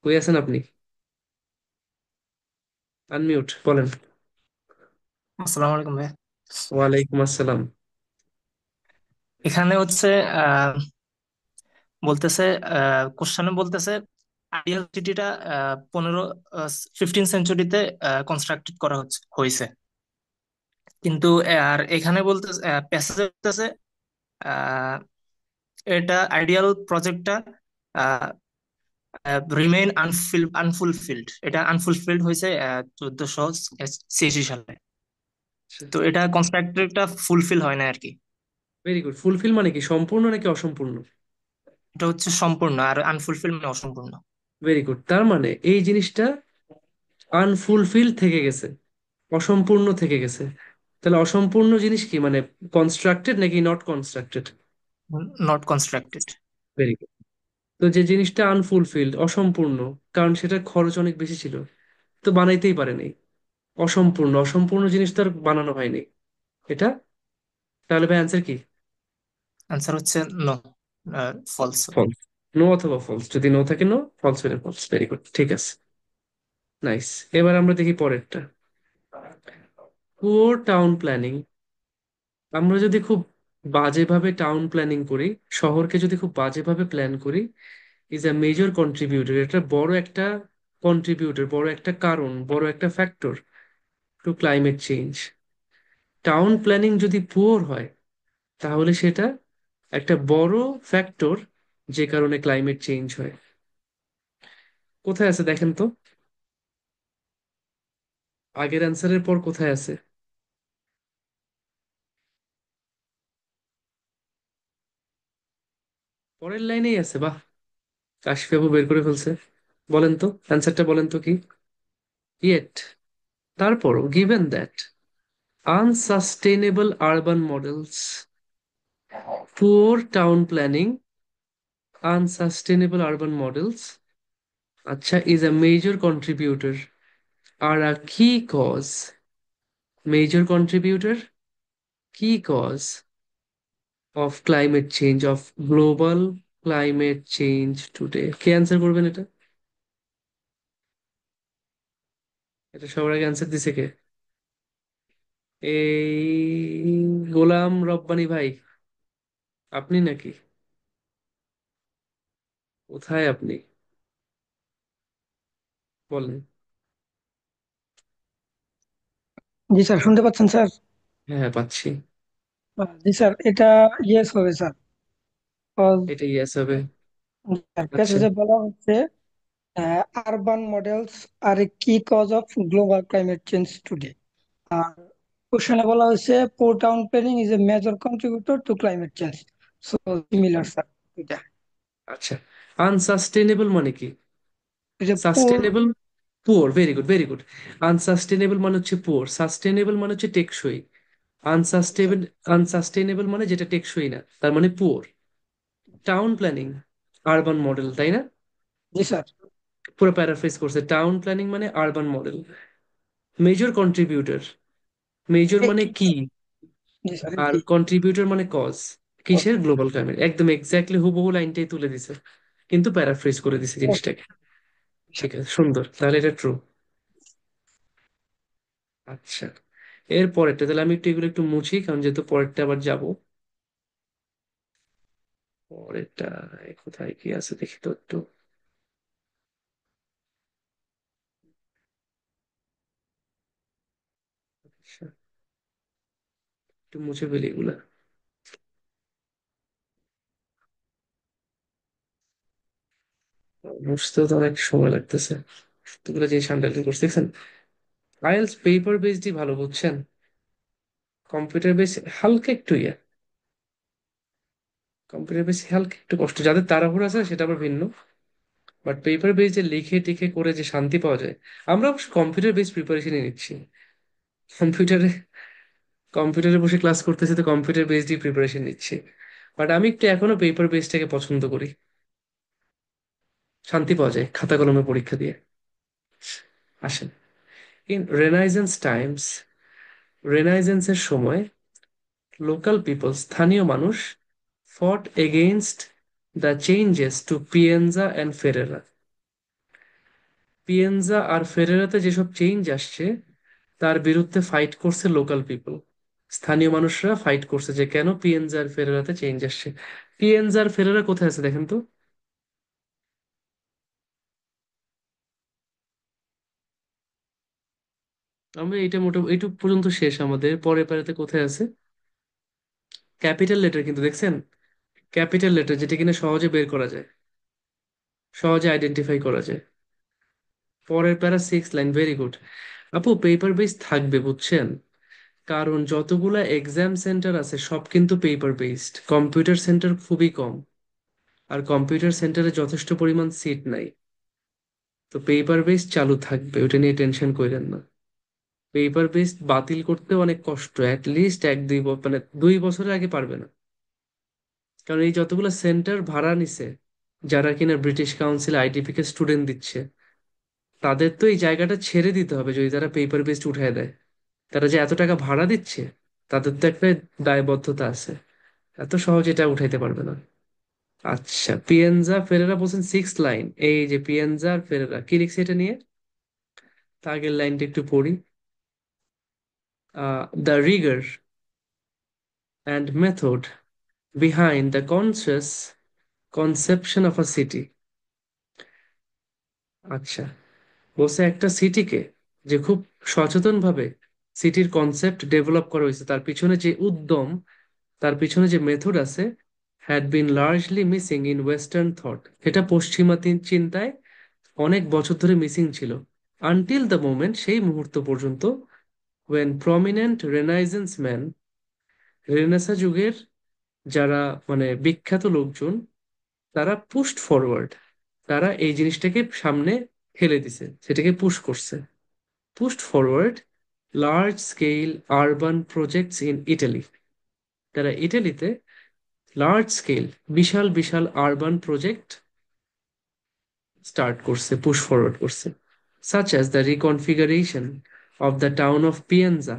কই আছেন আপনি? আনমিউট, বলেন। আসসালামু আলাইকুম ভাই। ওয়ালাইকুম আসসালাম। এখানে হচ্ছে আহ, বলতেছে, কোশ্চেনে বলতেছে আইডিয়াল সিটিটা 15 সেঞ্চুরিতে কনস্ট্রাক্টেড করা হয়েছে, কিন্তু আর এখানে বলতেছে, প্যাসেজে বলতেছে আহ, এটা আইডিয়াল প্রজেক্টটা রিমেইন আনফুলফিল্ড, এটা আনফুলফিল্ড হয়েছে 1486 সালে। তো এটা কনস্ট্রাক্টেডটা ফুলফিল হয় না আর কি। Very good. ফুলফিল মানে কি, সম্পূর্ণ নাকি অসম্পূর্ণ? এটা হচ্ছে সম্পূর্ণ, আর আনফুলফিল মানে অসম্পূর্ণ। Very good. তার মানে এই জিনিসটা আনফুলফিল থেকে গেছে, অসম্পূর্ণ থেকে গেছে। তাহলে অসম্পূর্ণ জিনিস কি মানে, কনস্ট্রাক্টেড নাকি not constructed? Not constructed. Very good. তো যে জিনিসটা আনফুলফিল্ড, অসম্পূর্ণ, কারণ সেটার খরচ অনেক বেশি ছিল, তো বানাইতেই পারেনি। অসম্পূর্ণ, অসম্পূর্ণ জিনিস তো আর বানানো হয়নি এটা। তাহলে ভাই অ্যান্সার কি? আনসার হচ্ছে নো, ফলস। ফলস। নো অথবা ফলস, যদি নো থাকে নো, ফলস হলে ফলস। ভেরি গুড, ঠিক আছে, নাইস। এবার আমরা দেখি পরেরটা। Poor town planning. আমরা যদি খুব বাজেভাবে টাউন প্ল্যানিং করি, শহরকে যদি খুব বাজেভাবে প্ল্যান করি, ইজ আ মেজর কন্ট্রিবিউটর, এটা বড় একটা কন্ট্রিবিউটর, বড় একটা কারণ, বড় একটা factor to climate change. Town planning যদি পুওর হয়, তাহলে সেটা একটা বড় ফ্যাক্টর যে কারণে ক্লাইমেট চেঞ্জ হয়। কোথায় আছে দেখেন তো, আগের অ্যান্সারের পর কোথায় আছে? পরের লাইনেই আছে। বাহ, কাশফি বাবু বের করে ফেলছে। বলেন তো অ্যান্সারটা, বলেন তো কি? ইয়েট, তারপরও, given that unsustainable urban models, poor town planning, unsustainable urban models, acha, is a major contributor, are a key cause, major contributor, key cause of climate change, of global climate change today. K answer করবেন এটা? এটা সবার আগে answer দিছে কে? এই গোলাম রব্বানী ভাই, আপনি নাকি? কোথায় আপনি, বলেন। জি স্যার, শুনতে পাচ্ছেন স্যার? হ্যাঁ হ্যাঁ, পাচ্ছি। জি স্যার, এটা ইয়েস হবে স্যার। এটা ইয়েস হবে। আচ্ছা। প্যাসেজে বলা হচ্ছে urban models are a key cause of global climate change today. আর কোশ্চেনে বলা হয়েছে poor town planning is a major contributor to climate change. So similar sir, এটা আচ্ছা, আনসাস্টেনেবল মানে কি? এটা poor. Sustainable, poor. Very good, very good. Unsustainable মানে হচ্ছে পুয়ার, সাস্টেনেবল মানে হচ্ছে টেকসই। আনসাস্টেবল, আনসাস্টেনেবল মানে যেটা টেকসই না, তার মানে poor. Town planning, urban model, তাই না? জি স্যার। পুরো প্যারাফ্রেজ করছে, টাউন প্ল্যানিং মানে urban model. Major contributor, major মানে কি কি, জি স্যার, আর কি কন্ট্রিবিউটর মানে কজ। কিসের? Global climate. একদম এক্স্যাক্টলি হুবহু লাইনটাই তুলে দিছে, কিন্তু প্যারাফ্রেজ করে দিছে জিনিসটাকে। ঠিক আছে, সুন্দর, তাহলে এটা ট্রু। আচ্ছা, এর পরেরটা তাহলে আমি একটু এগুলো একটু মুছি, কারণ যেহেতু পরেরটা আবার যাব। পরেরটা কোথায় কি আছে দেখি তো একটু। আচ্ছা, একটু মুছে ফেলি এগুলা, মুছতেও তো অনেক সময় লাগতেছে। এগুলো জিনিস হ্যান্ডেল করতে দেখছেন। আইএলস পেপার বেসডই ভালো, বুঝছেন। কম্পিউটার বেস হালকা একটু কম্পিউটার বেস হালকা একটু কষ্ট, যাদের তাড়াহুড়ো আছে সেটা আবার ভিন্ন। বাট পেপার বেস যে লিখে টিখে করে যে শান্তি পাওয়া যায়। আমরা অবশ্য কম্পিউটার বেস প্রিপারেশনই নিচ্ছি। কম্পিউটারে কম্পিউটারে বসে ক্লাস করতেছি তো কম্পিউটার বেসডই প্রিপারেশন নিচ্ছি। বাট আমি একটু এখনো পেপার বেসটাকে পছন্দ করি। শান্তি পাওয়া যায় খাতা কলমে পরীক্ষা দিয়ে। আসেন, ইন রেনাইজেন্স টাইমস, রেনাইজেন্সের সময় লোকাল পিপল, স্থানীয় মানুষ, fought against the changes to Pienza and Ferrara. Pienza আর ফেরেরাতে যেসব চেঞ্জ আসছে তার বিরুদ্ধে ফাইট করছে লোকাল পিপল। স্থানীয় মানুষরা ফাইট করছে যে কেন পিয়েনজা আর ফেরেরাতে চেঞ্জ আসছে। পিয়েনজা আর ফেরেরা কোথায় আছে দেখেন তো। আমরা এইটা মোটামুটি এইটুক পর্যন্ত শেষ, আমাদের পরের প্যারাতে কোথায় আছে। ক্যাপিটাল লেটার কিন্তু দেখছেন, ক্যাপিটাল লেটার যেটা কিনা সহজে বের করা যায়, সহজে আইডেন্টিফাই করা যায়। পরের প্যারা 6 লাইন, ভেরি গুড। আপু পেপার বেস থাকবে বুঝছেন, কারণ যতগুলা এক্সাম সেন্টার আছে সব কিন্তু পেপার বেসড, কম্পিউটার সেন্টার খুবই কম। আর কম্পিউটার সেন্টারে যথেষ্ট পরিমাণ সিট নাই। তো পেপার বেস চালু থাকবে, ওটা নিয়ে টেনশন করেন না। পেপার বেস বাতিল করতে অনেক কষ্ট, লিস্ট 1-2 বছর, মানে 2 বছরের আগে পারবে না। কারণ এই যতগুলো সেন্টার ভাড়া নিছে, যারা কিনা ব্রিটিশ কাউন্সিল আইডিপি কে স্টুডেন্ট দিচ্ছে, তাদের তো এই জায়গাটা ছেড়ে দিতে হবে যদি তারা পেপার বেসড উঠায় দেয়। তারা যে এত টাকা ভাড়া দিচ্ছে, তাদের তো একটা দায়বদ্ধতা আছে। এত সহজে এটা উঠাইতে পারবে না। আচ্ছা, পিয়েনজা ফেরেরা বলছেন 6 লাইন, এই যে পিয়েনজা আর ফেরেরা কি লিখছে এটা নিয়ে। তা আগের লাইনটা একটু পড়ি। The Regard and method behind the conscious conception of a city. আচ্ছা, বলছে একটা সিটিকে যে খুব সচেতন ভাবে সিটির কনসেপ্ট ডেভেলপ করা হয়েছে, তার পিছনে যে উদ্যম, তার পিছনে যে মেথড আছে, had been largely missing in western thought, এটা পশ্চিমা চিন্তায় অনেক বছর ধরে মিসিং ছিল। আনটিল দ্য মোমেন্ট, সেই মুহূর্ত পর্যন্ত, ওয়েন প্রমিনেন্ট রেনাইজেন্স ম্যান, রেনেসা যুগের যারা মানে বিখ্যাত লোকজন, তারা পুশড ফরওয়ার্ড, তারা এই জিনিসটাকে সামনে ঠেলে দিছে, সেটাকে পুশ করছে। Pushed forward large scale urban projects in Italy, তারা ইটালিতে লার্জ স্কেল বিশাল বিশাল আরবান প্রজেক্ট স্টার্ট করছে, পুশ ফরওয়ার্ড করছে। Such as the reconfiguration of the town of Pienza,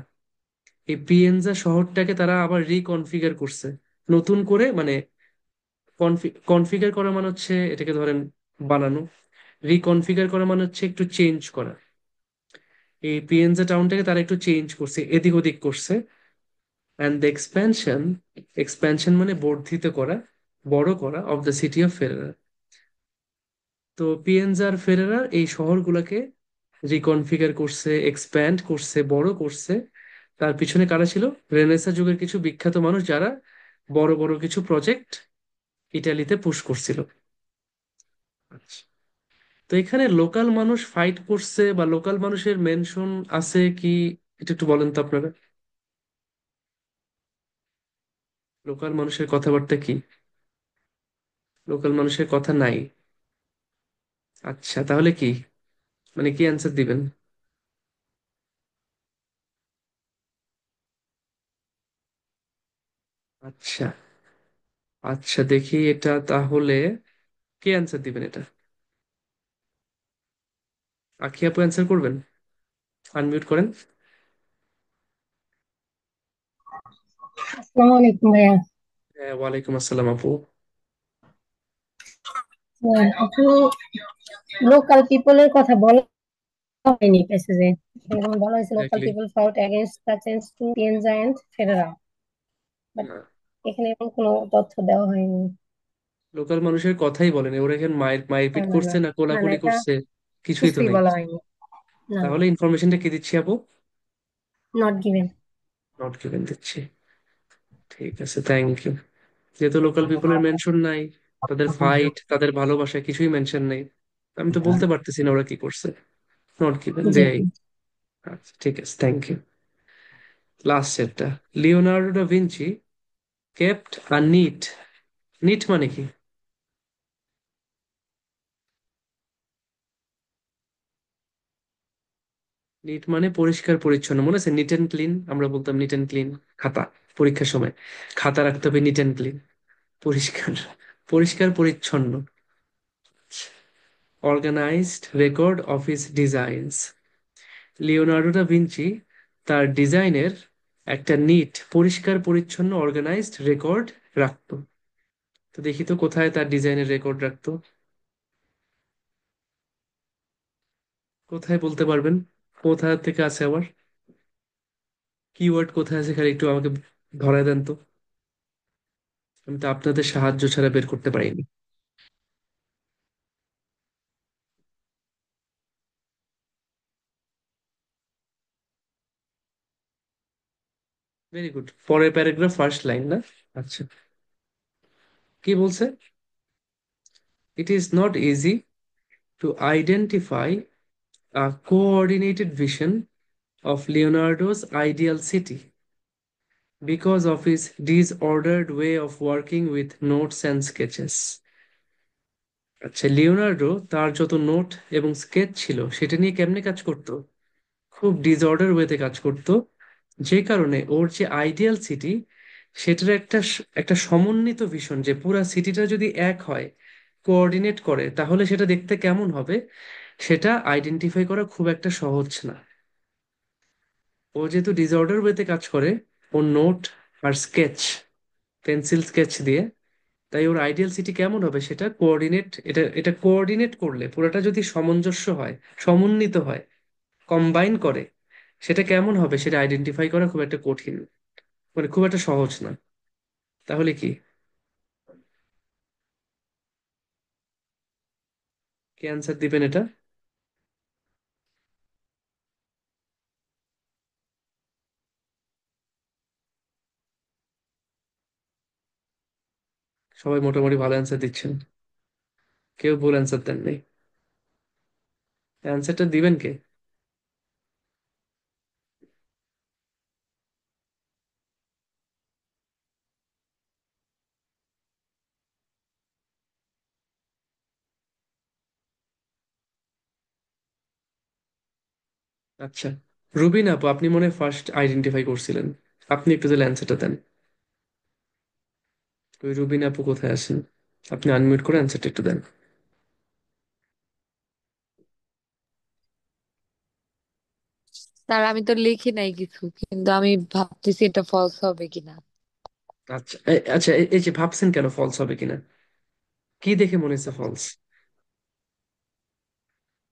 এই পিয়েনজা শহরটাকে তারা আবার রিকনফিগার করছে, নতুন করে মানে কনফিগার করা মানে হচ্ছে এটাকে ধরেন বানানো, রিকনফিগার করা মানে হচ্ছে একটু চেঞ্জ করা। এই পিএনজে টাউনটাকে তারা একটু চেঞ্জ করছে, এদিক ওদিক করছে। অ্যান্ড দ্য এক্সপ্যানশন, এক্সপ্যানশন মানে বর্ধিত করা, বড় করা, অফ দ্য সিটি অফ ফেরেরা। তো পিএনজে আর ফেরেরা এই শহরগুলোকে রিকনফিগার করছে, এক্সপ্যান্ড করছে, বড় করছে। তার পিছনে কারা ছিল, রেনেসা যুগের কিছু বিখ্যাত মানুষ যারা বড় বড় কিছু প্রজেক্ট ইটালিতে পুশ করছিল। আচ্ছা, তো এখানে লোকাল মানুষ ফাইট করছে বা লোকাল মানুষের মেনশন আছে কি, এটা একটু বলেন তো আপনারা। লোকাল মানুষের কথাবার্তা কি, লোকাল মানুষের কথা নাই। আচ্ছা, তাহলে কি, মানে কি অ্যান্সার দিবেন। আচ্ছা, আচ্ছা দেখি এটা তাহলে, কে অ্যান্সার দিবেন এটা। আখি আপু অ্যান্সার করবেন, আনমিউট করেন। আসসালামু আলাইকুম ভাইয়া। হ্যাঁ, ওয়ালাইকুম আসসালাম আপু। আপনি লোকাল পিপলের কথা বলেন হয়নি প্যাসেজে। যেরকম বলা হয়েছে local exactly. People fought against the change to PNG and federal, but এখানে এমন কোনো তথ্য দেওয়া হয়নি। লোকাল মানুষের কথাই বলেনি, ওরা এখানে না মারপিট না না করছে না না না, কোলাকুলি এটা করছে, কিছুই তো কিছুই নেই। বলা হয়নি। না না, তাহলে ইনফরমেশনটা কি দিচ্ছি আপু? Not given. নট গিভেন দিচ্ছি। ঠিক আছে, থ্যাংক ইউ। যেহেতু লোকাল পিপলের মেনশন নাই, তাদের ফাইট, তাদের ভালোবাসা কিছুই মেনশন নেই, আমি তো বলতে পারতেছি না ওরা কি করছে। নট গিভেন জি দেয়। জি। আচ্ছা ঠিক আছে, থ্যাংক ইউ। লাস্ট সেটটা, লিওনার্ডো ডা ভিঞ্চি কেপ্ট আ নিট। নিট মানে কি? নিট মানে পরিষ্কার পরিচ্ছন্ন, মনে আছে নিট এন্ড ক্লিন, আমরা বলতাম নিট এন্ড ক্লিন। খাতা, পরীক্ষার সময় খাতা রাখতে হবে নিট এন্ড ক্লিন, পরিষ্কার, পরিষ্কার পরিচ্ছন্ন। Organised record of his designs. Leonardo da Vinci তার ডিজাইনের একটা নিট, পরিষ্কার পরিচ্ছন্ন অর্গানাইজড রেকর্ড রাখতো। তো দেখি তো কোথায় তার ডিজাইনের রেকর্ড রাখতো, কোথায় বলতে পারবেন? কোথা থেকে আছে আবার, কিওয়ার্ড কোথায় আছে খালি একটু আমাকে ধরায় দেন তো, আমি তো আপনাদের সাহায্য ছাড়া বের করতে পারিনি। ভেরি গুড, পরের প্যারাগ্রাফ ফার্স্ট লাইন না? আচ্ছা, কি বলছে? It is not easy to identify a coordinated vision of Leonardo's ideal city because of his disordered way of working with notes and sketches. আচ্ছা, লিওনার্ডো তার যত নোট এবং sketch ছিল সেটা নিয়ে কেমনে কাজ করতো? খুব ডিসঅর্ডার ওয়েতে কাজ করতো, যে কারণে ওর যে আইডিয়াল সিটি সেটার একটা সমন্বিত ভিশন, যে পুরা সিটিটা যদি এক হয়, কোঅর্ডিনেট করে, তাহলে সেটা দেখতে কেমন হবে সেটা আইডেন্টিফাই করা খুব একটা সহজ না। ও যেহেতু ডিসঅর্ডার ওয়েতে কাজ করে, ওর নোট আর স্কেচ, পেন্সিল স্কেচ দিয়ে, তাই ওর আইডিয়াল সিটি কেমন হবে সেটা কোঅর্ডিনেট, এটা এটা কোঅর্ডিনেট করলে পুরোটা যদি সামঞ্জস্য হয়, সমন্বিত হয়, কম্বাইন করে, সেটা কেমন হবে সেটা আইডেন্টিফাই করা খুব একটা কঠিন, মানে খুব একটা সহজ না। তাহলে কি, কি অ্যান্সার দিবেন এটা? সবাই মোটামুটি ভালো অ্যান্সার দিচ্ছেন, কেউ ভুল অ্যান্সার দেন নাই। অ্যান্সারটা দিবেন কে? আচ্ছা, রুবিন আপু, আপনি মনে হয় ফার্স্ট আইডেন্টিফাই করছিলেন, আপনি একটু তাহলে অ্যান্সারটা দেন। ওই রুবিন আপু কোথায় আছেন? আপনি আনমিউট করে অ্যান্সারটা একটু দেন। স্যার আমি তো লিখি নাই কিছু, কিন্তু আমি ভাবতেছি এটা ফলস হবে কিনা। আচ্ছা আচ্ছা, এই যে ভাবছেন কেন ফলস হবে কিনা, কি দেখে মনে হচ্ছে ফলস?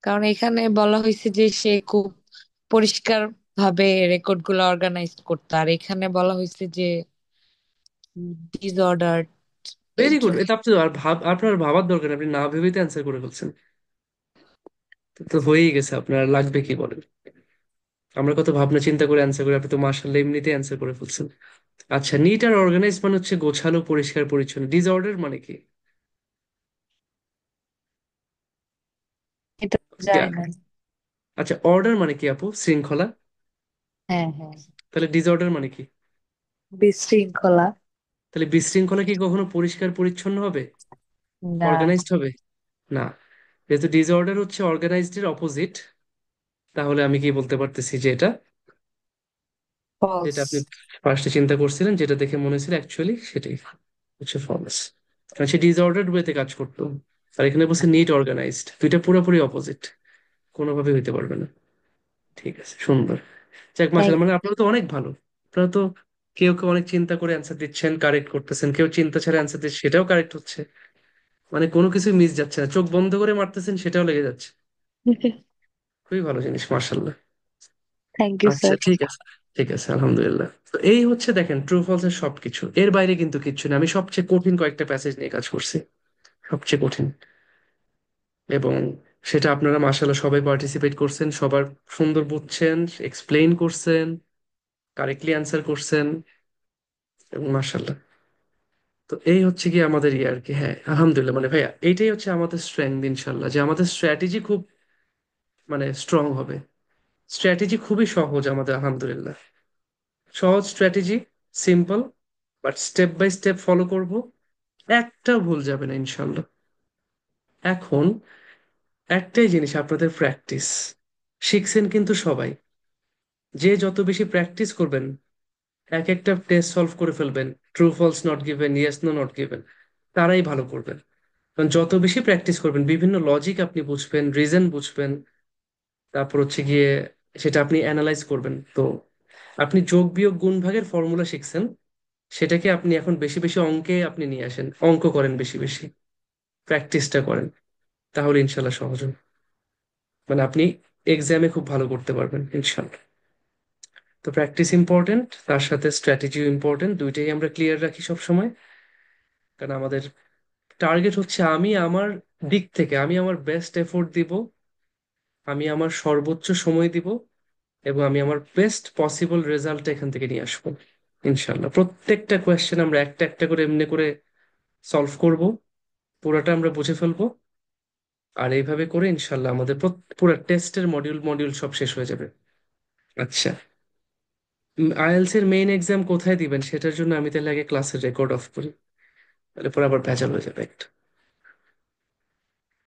কারণ এখানে বলা হয়েছে যে সে খুব পরিষ্কার ভাবে রেকর্ড গুলো অর্গানাইজ করতো, আর এখানে বলা হয়েছে যে ডিসঅর্ডার, এই ভেরি গুড, জন্য। এটা আপনি আর আপনার ভাবার দরকার নেই, আপনি না ভেবেই তো অ্যান্সার করে ফেলছেন। তো তো হয়েই গেছে, আপনার আর লাগবে কি বলেন? আমরা কত ভাবনা চিন্তা করে অ্যান্সার করি, আপনি তো মার্শাল্লাহ এমনিতেই অ্যান্সার করে ফেলছেন। আচ্ছা, নিট আর অর্গানাইজ মানে হচ্ছে গোছালো পরিষ্কার পরিচ্ছন্ন, ডিসঅর্ডার মানে কি? এটা কি জানি না। আচ্ছা, অর্ডার মানে কি আপু? শৃঙ্খলা। হ্যাঁ হ্যাঁ। তাহলে ডিসঅর্ডার মানে কি? বিশৃঙ্খলা। তাহলে বিশৃঙ্খলা কি কখনো পরিষ্কার পরিচ্ছন্ন হবে, না। অর্গানাইজড হবে? না। যেহেতু ডিসঅর্ডার হচ্ছে অর্গানাইজড এর অপোজিট, তাহলে আমি কি বলতে পারতেছি যে এটা, ফলস। যেটা আপনি ফার্স্টে চিন্তা করছিলেন, যেটা দেখে মনে হয়েছিল অ্যাকচুয়ালি সেটাই হচ্ছে ফলস। কারণ সে ডিসঅর্ডার্ড ওয়েতে কাজ করতো, আর এখানে বলছে নিট অর্গানাইজড, দুইটা পুরোপুরি অপোজিট, কোনোভাবে হইতে পারবে না। ঠিক আছে, সুন্দর। যাক থ্যাংক মাশাআল্লাহ, মানে আপনারা তো অনেক ভালো। আপনারা তো কেউ কেউ অনেক চিন্তা করে অ্যান্সার দিচ্ছেন, কারেক্ট করতেছেন, কেউ চিন্তা ছাড়া অ্যান্সার দিচ্ছে সেটাও কারেক্ট হচ্ছে, মানে কোনো কিছু মিস যাচ্ছে না, চোখ বন্ধ করে মারতেছেন সেটাও লেগে যাচ্ছে। ইউ। খুবই ভালো জিনিস, মার্শাল্লাহ। থ্যাংক ইউ আচ্ছা স্যার। ঠিক আছে, ঠিক আছে, আলহামদুলিল্লাহ। তো এই হচ্ছে দেখেন ট্রু ফলস এর সবকিছু, এর বাইরে কিন্তু কিচ্ছু না। আমি সবচেয়ে কঠিন কয়েকটা প্যাসেজ নিয়ে কাজ করছি, সবচেয়ে কঠিন। এবং সেটা আপনারা মাশাআল্লাহ সবাই পার্টিসিপেট করছেন, সবার সুন্দর বুঝছেন, এক্সপ্লেইন করছেন, কারেক্টলি অ্যান্সার করছেন, এবং মাশাআল্লাহ। তো এই হচ্ছে কি আমাদের ইয়ে আর কি। হ্যাঁ আলহামদুলিল্লাহ, মানে ভাইয়া এইটাই হচ্ছে আমাদের স্ট্রেংথ ইনশাল্লাহ, যে আমাদের স্ট্র্যাটেজি খুব মানে স্ট্রং হবে। স্ট্র্যাটেজি খুবই সহজ আমাদের, আলহামদুলিল্লাহ। সহজ strategy, simple, but step by step follow করব, একটাও ভুল যাবে না ইনশাল্লাহ। এখন একটাই জিনিস, আপনাদের প্র্যাকটিস। শিখছেন কিন্তু সবাই, যে যত বেশি প্র্যাকটিস করবেন, এক একটা টেস্ট সলভ করে ফেলবেন, true false not given, yes no not given, তারাই ভালো করবেন। কারণ যত বেশি প্র্যাকটিস করবেন, বিভিন্ন লজিক আপনি বুঝবেন, রিজন বুঝবেন, তারপর হচ্ছে গিয়ে সেটা আপনি অ্যানালাইজ করবেন। তো আপনি যোগ বিয়োগ গুণ ভাগের ফর্মুলা শিখছেন, সেটাকে আপনি এখন বেশি বেশি অঙ্কে আপনি নিয়ে আসেন, অঙ্ক করেন বেশি বেশি, প্র্যাকটিসটা করেন, তাহলে ইনশাল্লাহ সহজ হবে। মানে আপনি এক্সামে খুব ভালো করতে পারবেন ইনশাল্লাহ। তো প্র্যাকটিস ইম্পর্টেন্ট, তার সাথে স্ট্র্যাটেজিও ইম্পর্টেন্ট, দুইটাই আমরা ক্লিয়ার রাখি সব সময়। কারণ আমাদের টার্গেট হচ্ছে, আমি আমার দিক থেকে আমি আমার বেস্ট এফোর্ট দিব, আমি আমার সর্বোচ্চ সময় দিব, এবং আমি আমার বেস্ট পসিবল রেজাল্ট এখান থেকে নিয়ে আসবো ইনশাল্লাহ। প্রত্যেকটা কোয়েশ্চেন আমরা একটা একটা করে এমনি করে সলভ করব, পুরোটা আমরা বুঝে ফেলবো। আর এইভাবে করে ইনশাল্লাহ আমাদের পুরো টেস্টের মডিউল মডিউল সব শেষ হয়ে যাবে। আচ্ছা, আইএলস এর মেইন এক্সাম কোথায় দিবেন সেটার জন্য আমি তাহলে আগে ক্লাসের রেকর্ড অফ করি, তাহলে পরে আবার ভেজাল হয়ে যাবে একটা।